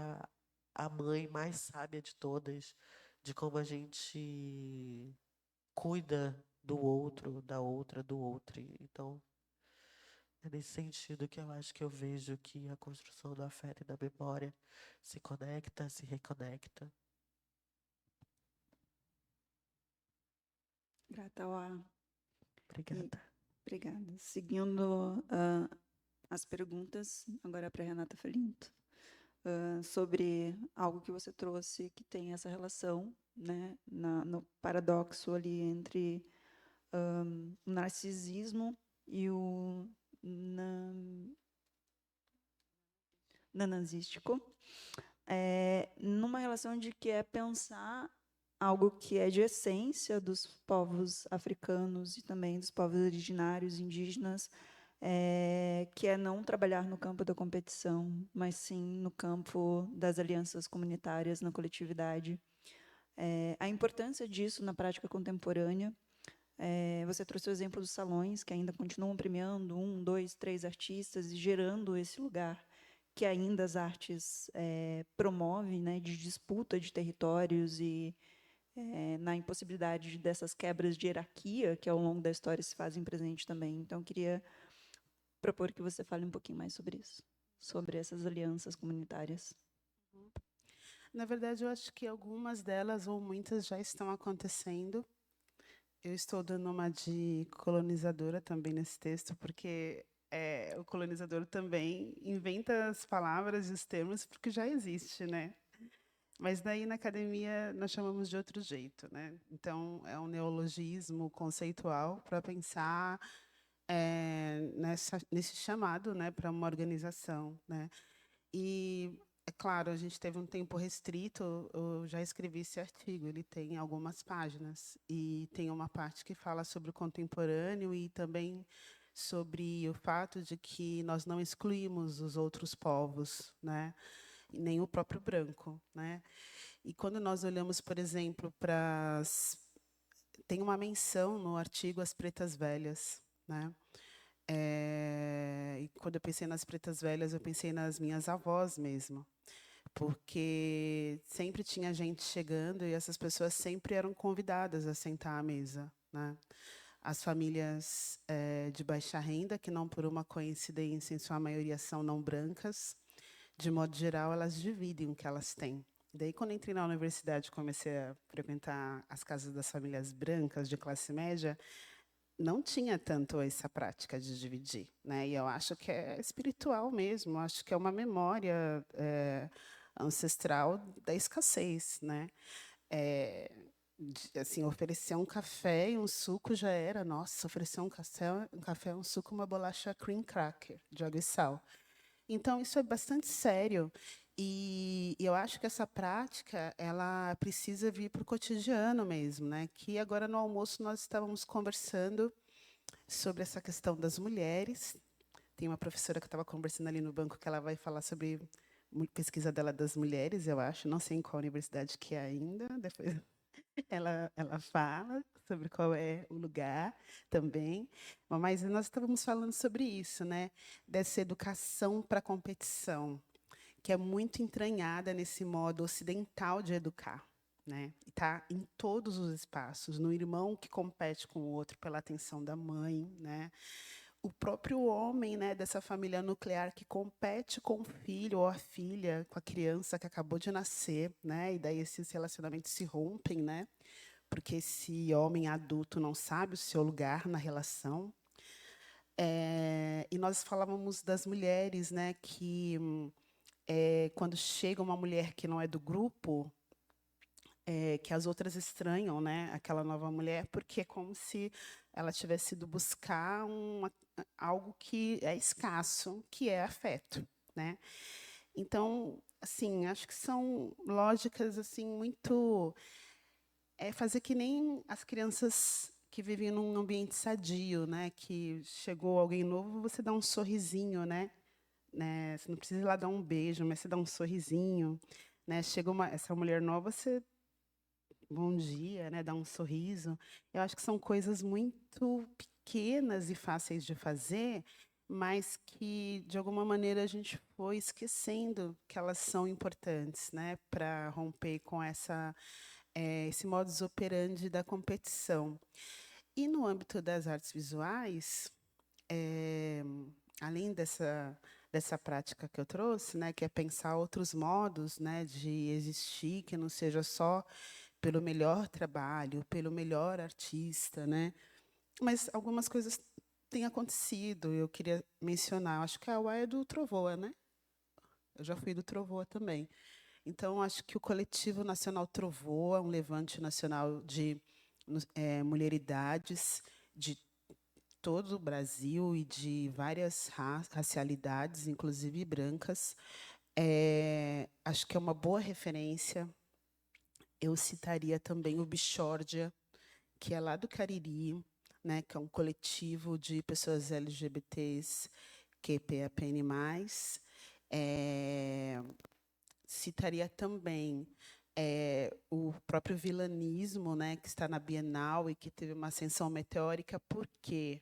a mãe mais sábia de todas, de como a gente cuida do outro, da outra, do outro. Então, é nesse sentido que eu acho que eu vejo que a construção do afeto e da memória se conecta, se reconecta. Grata, Auá. Obrigada. Obrigada. Seguindo as perguntas, agora para Renata Felinto, sobre algo que você trouxe que tem essa relação, né, no paradoxo ali entre o narcisismo e o nananzístico, numa relação de que é pensar algo que é de essência dos povos africanos e também dos povos originários indígenas, que é não trabalhar no campo da competição, mas sim no campo das alianças comunitárias, na coletividade. A importância disso na prática contemporânea. Você trouxe o exemplo dos salões, que ainda continuam premiando 1, 2, 3 artistas e gerando esse lugar que ainda as artes promovem, né, de disputa de territórios e na impossibilidade dessas quebras de hierarquia que ao longo da história se fazem presente também. Então, queria propor que você fale um pouquinho mais sobre isso, sobre essas alianças comunitárias. Na verdade, eu acho que algumas delas, ou muitas, já estão acontecendo. Eu estou dando uma de colonizadora também nesse texto, porque o colonizador também inventa as palavras e os termos porque já existe, né? Mas daí na academia nós chamamos de outro jeito, né? Então é um neologismo conceitual para pensar nesse chamado, né, para uma organização, né? E é claro, a gente teve um tempo restrito. Eu já escrevi esse artigo, ele tem algumas páginas e tem uma parte que fala sobre o contemporâneo e também sobre o fato de que nós não excluímos os outros povos, né? Nem o próprio branco, né? E quando nós olhamos, por exemplo, tem uma menção no artigo As Pretas Velhas, né? E quando eu pensei nas pretas velhas, eu pensei nas minhas avós mesmo, porque sempre tinha gente chegando e essas pessoas sempre eram convidadas a sentar à mesa, né? As famílias de baixa renda, que não por uma coincidência, em sua maioria são não brancas, de modo geral, elas dividem o que elas têm. Daí, quando entrei na universidade, comecei a frequentar as casas das famílias brancas de classe média, não tinha tanto essa prática de dividir, né? E eu acho que é espiritual mesmo, acho que é uma memória ancestral da escassez, né? Assim, oferecer um café e um suco já era, nossa, oferecer um café, um suco, uma bolacha cream cracker de água e sal. Então isso é bastante sério. E eu acho que essa prática ela precisa vir para o cotidiano mesmo, né? Que agora no almoço nós estávamos conversando sobre essa questão das mulheres. Tem uma professora que estava conversando ali no banco que ela vai falar sobre pesquisa dela das mulheres, eu acho. Não sei em qual universidade que é ainda. Depois ela fala sobre qual é o lugar também, mas nós estávamos falando sobre isso, né? Dessa educação para a competição, que é muito entranhada nesse modo ocidental de educar, né? Está em todos os espaços, no irmão que compete com o outro pela atenção da mãe, né? O próprio homem, né, dessa família nuclear que compete com o filho ou a filha, com a criança que acabou de nascer, né? E daí esses relacionamentos se rompem, né? Porque esse homem adulto não sabe o seu lugar na relação. E nós falávamos das mulheres, né, que quando chega uma mulher que não é do grupo, que as outras estranham, né, aquela nova mulher, porque é como se ela tivesse ido buscar algo que é escasso, que é afeto, né? Então, assim, acho que são lógicas assim muito fazer que nem as crianças que vivem num ambiente sadio, né? Que chegou alguém novo, você dá um sorrisinho, né? Você não precisa ir lá dar um beijo, mas você dá um sorrisinho, né? Chega essa mulher nova, você bom dia, né? Dá um sorriso. Eu acho que são coisas muito pequenas e fáceis de fazer, mas que de alguma maneira a gente foi esquecendo que elas são importantes, né? Para romper com esse modus operandi da competição. E no âmbito das artes visuais, além dessa prática que eu trouxe, né, que é pensar outros modos, né, de existir, que não seja só pelo melhor trabalho, pelo melhor artista, né? Mas algumas coisas têm acontecido. Eu queria mencionar, acho que a UA é do Trovoa, né? Eu já fui do Trovoa também. Então, acho que o Coletivo Nacional Trovoa, um levante nacional de mulheridades de todo o Brasil e de várias racialidades, inclusive brancas, acho que é uma boa referência. Eu citaria também o Bichórdia, que é lá do Cariri, né, que é um coletivo de pessoas LGBTs, QPAPN+. Citaria também o próprio vilanismo, né, que está na Bienal e que teve uma ascensão meteórica. Por quê?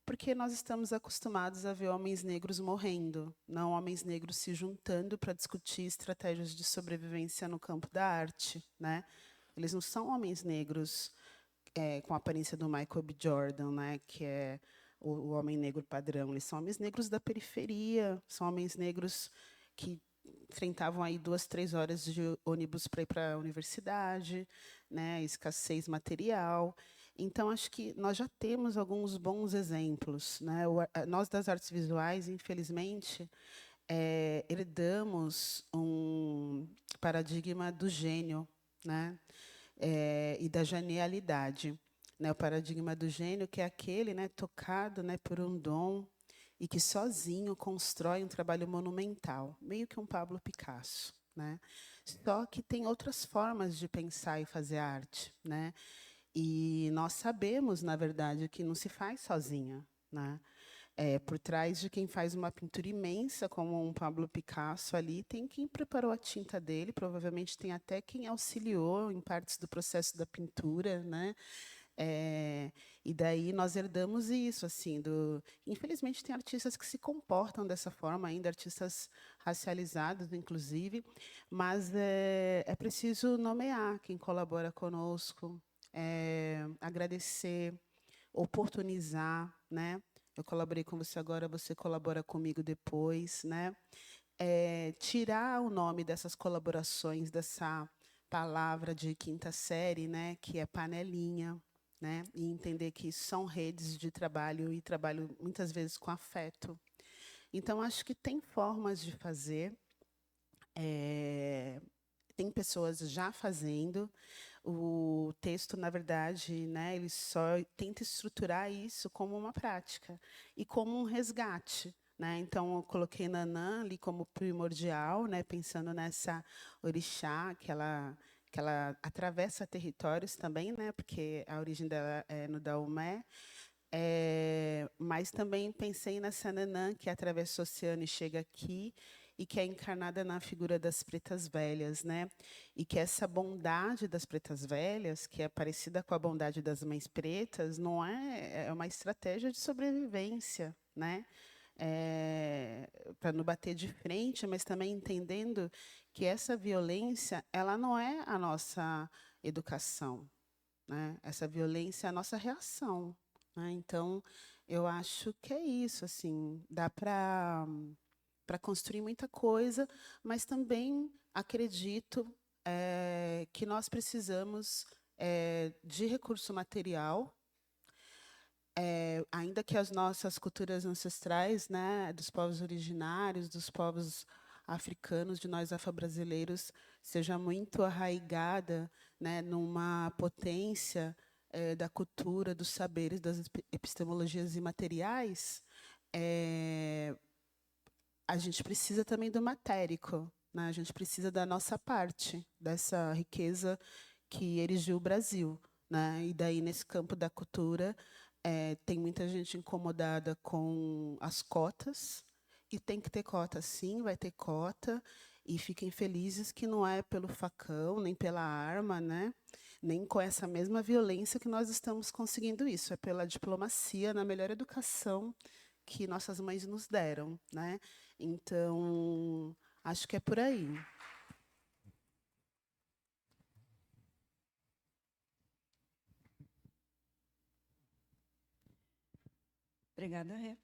Porque nós estamos acostumados a ver homens negros morrendo, não homens negros se juntando para discutir estratégias de sobrevivência no campo da arte, né? Eles não são homens negros com a aparência do Michael B. Jordan, né? Que é o homem negro padrão. Eles são homens negros da periferia, são homens negros que enfrentavam aí 2, 3 horas de ônibus para ir para a universidade, né? Escassez material. Então, acho que nós já temos alguns bons exemplos, né? Nós, das artes visuais, infelizmente, herdamos um paradigma do gênio, né? E da genialidade. Né? O paradigma do gênio, que é aquele, né, tocado, né, por um dom e que sozinho constrói um trabalho monumental, meio que um Pablo Picasso. Né? Só que tem outras formas de pensar e fazer arte. Né? E nós sabemos, na verdade, que não se faz sozinha. Né? Por trás de quem faz uma pintura imensa, como um Pablo Picasso ali, tem quem preparou a tinta dele, provavelmente tem até quem auxiliou em partes do processo da pintura, né? E daí nós herdamos isso, assim, infelizmente tem artistas que se comportam dessa forma ainda, artistas racializados, inclusive, mas é preciso nomear quem colabora conosco, agradecer, oportunizar, né? Eu colaborei com você agora, você colabora comigo depois, né? Tirar o nome dessas colaborações, dessa palavra de quinta série, né? Que é panelinha, né? E entender que são redes de trabalho e trabalho muitas vezes com afeto. Então, acho que tem formas de fazer. Tem pessoas já fazendo. O texto, na verdade, né, ele só tenta estruturar isso como uma prática e como um resgate. Né? Então, eu coloquei Nanã ali como primordial, né, pensando nessa orixá, que ela atravessa territórios também, né, porque a origem dela é no Daomé. Mas também pensei nessa Nanã, que atravessa o oceano e chega aqui, e que é encarnada na figura das pretas velhas, né? E que essa bondade das pretas velhas, que é parecida com a bondade das mães pretas, não é uma estratégia de sobrevivência, né? Para não bater de frente, mas também entendendo que essa violência, ela não é a nossa educação, né? Essa violência é a nossa reação, né? Então, eu acho que é isso, assim, dá para construir muita coisa, mas também acredito que nós precisamos de recurso material, ainda que as nossas culturas ancestrais, né, dos povos originários, dos povos africanos, de nós afro-brasileiros, seja muito arraigada, né, numa potência da cultura, dos saberes, das epistemologias imateriais, a gente precisa também do matérico, né? A gente precisa da nossa parte, dessa riqueza que erigiu o Brasil, né? E daí, nesse campo da cultura, tem muita gente incomodada com as cotas, e tem que ter cota, sim, vai ter cota, e fiquem felizes que não é pelo facão, nem pela arma, né? Nem com essa mesma violência que nós estamos conseguindo isso, é pela diplomacia, na melhor educação que nossas mães nos deram, né? Então, acho que é por aí. Obrigada, Rê.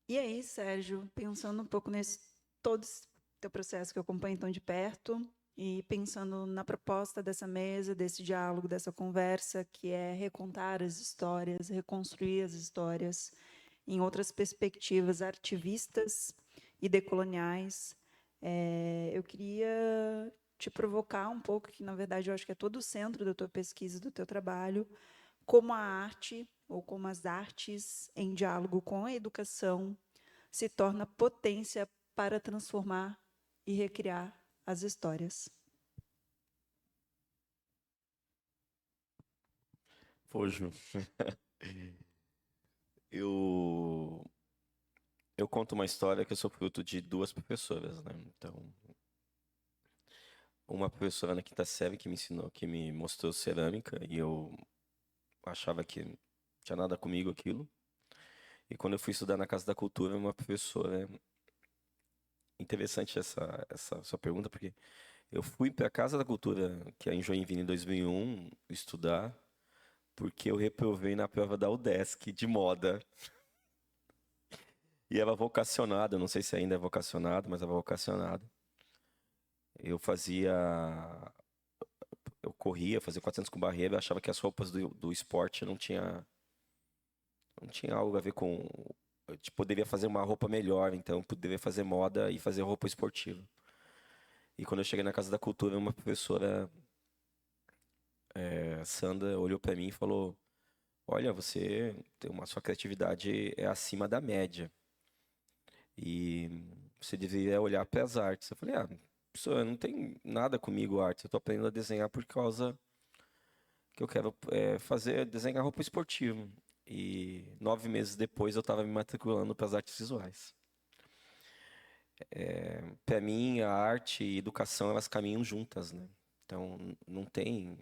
E aí, Sérgio, pensando um pouco nesse todo esse teu processo que eu acompanho tão de perto, e pensando na proposta dessa mesa, desse diálogo, dessa conversa, que é recontar as histórias, reconstruir as histórias em outras perspectivas artivistas e decoloniais, eu queria te provocar um pouco, que, na verdade, eu acho que é todo o centro da tua pesquisa, do teu trabalho, como a arte, ou como as artes, em diálogo com a educação, se torna potência para transformar e recriar as histórias. Pô, Ju. Eu conto uma história que eu sou fruto de duas professoras, né? Então, uma professora na quinta série que me ensinou, que me mostrou cerâmica, e eu achava que não tinha nada comigo aquilo. E quando eu fui estudar na Casa da Cultura, uma professora... Interessante essa sua pergunta, porque eu fui para a Casa da Cultura, que é em Joinville, em 2001, estudar, porque eu reprovei na prova da UDESC de moda. E era vocacionado, eu não sei se ainda é vocacionado, mas era vocacionado. Eu corria, fazia 400 com barreira, eu achava que as roupas do esporte não tinha algo a ver com... Eu poderia fazer uma roupa melhor, então eu poderia fazer moda e fazer roupa esportiva. E quando eu cheguei na Casa da Cultura, uma professora, Sandra, olhou para mim e falou: olha, você tem sua criatividade é acima da média. E você deveria olhar para as artes. Eu falei: professora, não tem nada comigo arte. Eu estou aprendendo a desenhar por causa que eu quero desenhar roupa esportiva. E 9 meses depois eu estava me matriculando para as artes visuais. Para mim, a arte e a educação, elas caminham juntas, né? Então, não tem...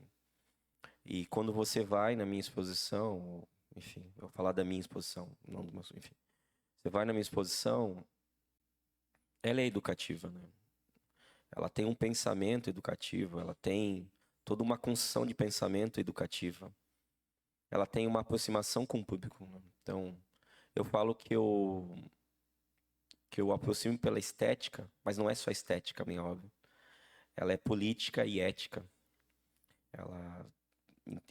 E quando você vai na minha exposição, enfim, eu vou falar da minha exposição, não do meu, enfim. Você vai na minha exposição, ela é educativa, né? Ela tem um pensamento educativo, ela tem toda uma construção de pensamento educativa. Ela tem uma aproximação com o público, né? Então, eu falo que eu aproximo pela estética, mas não é só estética, minha obra. Ela é política e ética.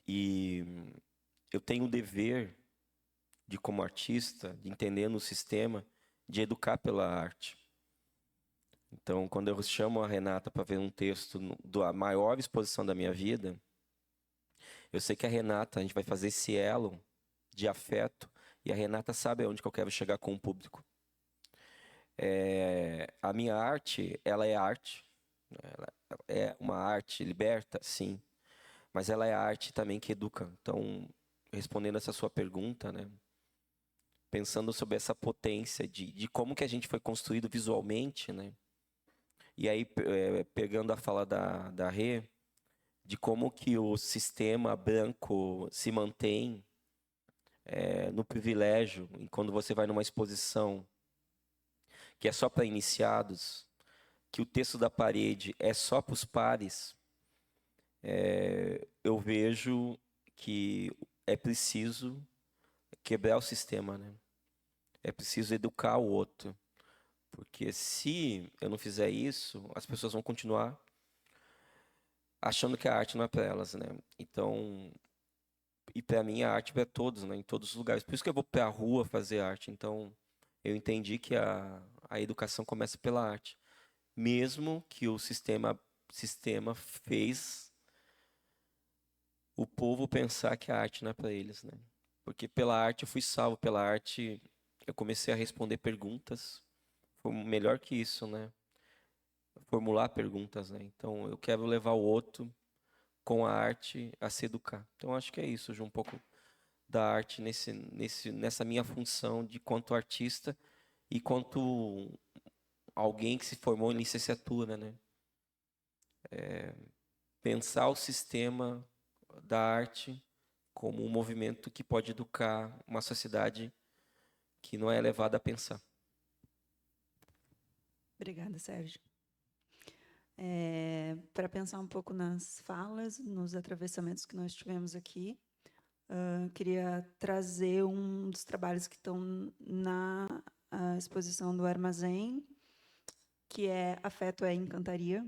E eu tenho o dever de, como artista, de entender no sistema, de educar pela arte. Então, quando eu chamo a Renata para ver um texto da maior exposição da minha vida, eu sei que a Renata, a gente vai fazer esse elo de afeto, e a Renata sabe aonde que eu quero chegar com o público. A minha arte, ela é arte. Ela é uma arte liberta, sim. Mas ela é a arte também que educa. Então, respondendo essa sua pergunta, né? pensando sobre essa potência de como que a gente foi construído visualmente, né? E aí, pegando a fala da Rê, de como que o sistema branco se mantém no privilégio, e quando você vai numa exposição que é só para iniciados, que o texto da parede é só para os pares, eu vejo que é preciso quebrar o sistema, né? É preciso educar o outro. Porque se eu não fizer isso, as pessoas vão continuar achando que a arte não é para elas, né? Então, e para mim a arte é para todos, né? Em todos os lugares. Por isso que eu vou para a rua fazer arte. Então, eu entendi que a educação começa pela arte. Mesmo que o sistema fez o povo pensar que a arte não é para eles, né? Porque pela arte eu fui salvo, pela arte eu comecei a responder perguntas. Foi melhor que isso, né? Formular perguntas, né? Então eu quero levar o outro com a arte a se educar. Então acho que é isso, Ju, um pouco da arte nessa minha função de quanto artista e quanto alguém que se formou em licenciatura, né? Pensar o sistema da arte como um movimento que pode educar uma sociedade que não é levada a pensar. Obrigada, Sérgio. Para pensar um pouco nas falas, nos atravessamentos que nós tivemos aqui, queria trazer um dos trabalhos que estão na exposição do Armazém, que é Afeto é Encantaria.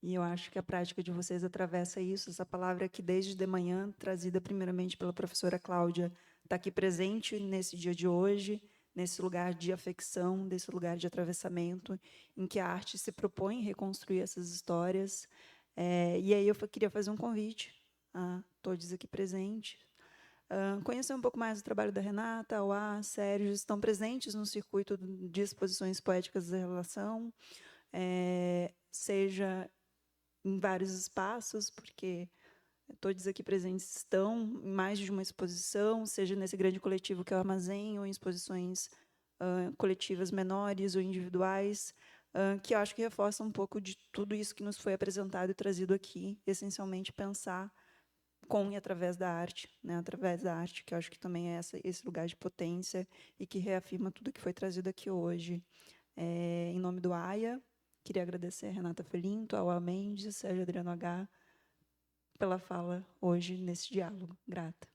E eu acho que a prática de vocês atravessa isso, essa palavra que desde de manhã, trazida primeiramente pela professora Cláudia, está aqui presente nesse dia de hoje, nesse lugar de afecção, desse lugar de atravessamento, em que a arte se propõe reconstruir essas histórias. E aí eu queria fazer um convite a todos aqui presentes, conhecer um pouco mais do trabalho da Renata, Auá, Sérgio, estão presentes no circuito de exposições poéticas da relação, seja em vários espaços, porque todos aqui presentes estão em mais de uma exposição, seja nesse grande coletivo que é o Armazém, ou em exposições coletivas menores ou individuais, que eu acho que reforçam um pouco de tudo isso que nos foi apresentado e trazido aqui, essencialmente pensar com e através da arte, né? Através da arte, que eu acho que também é esse lugar de potência e que reafirma tudo que foi trazido aqui hoje. Em nome do AIA, queria agradecer a Renata Felinto, ao Mendes, Sérgio Adriano H., pela fala hoje nesse diálogo. Grata.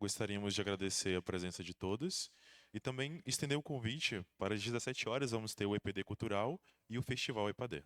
Gostaríamos de agradecer a presença de todos e também estender o convite para às 17 horas vamos ter o EPD Cultural e o Festival EPAD.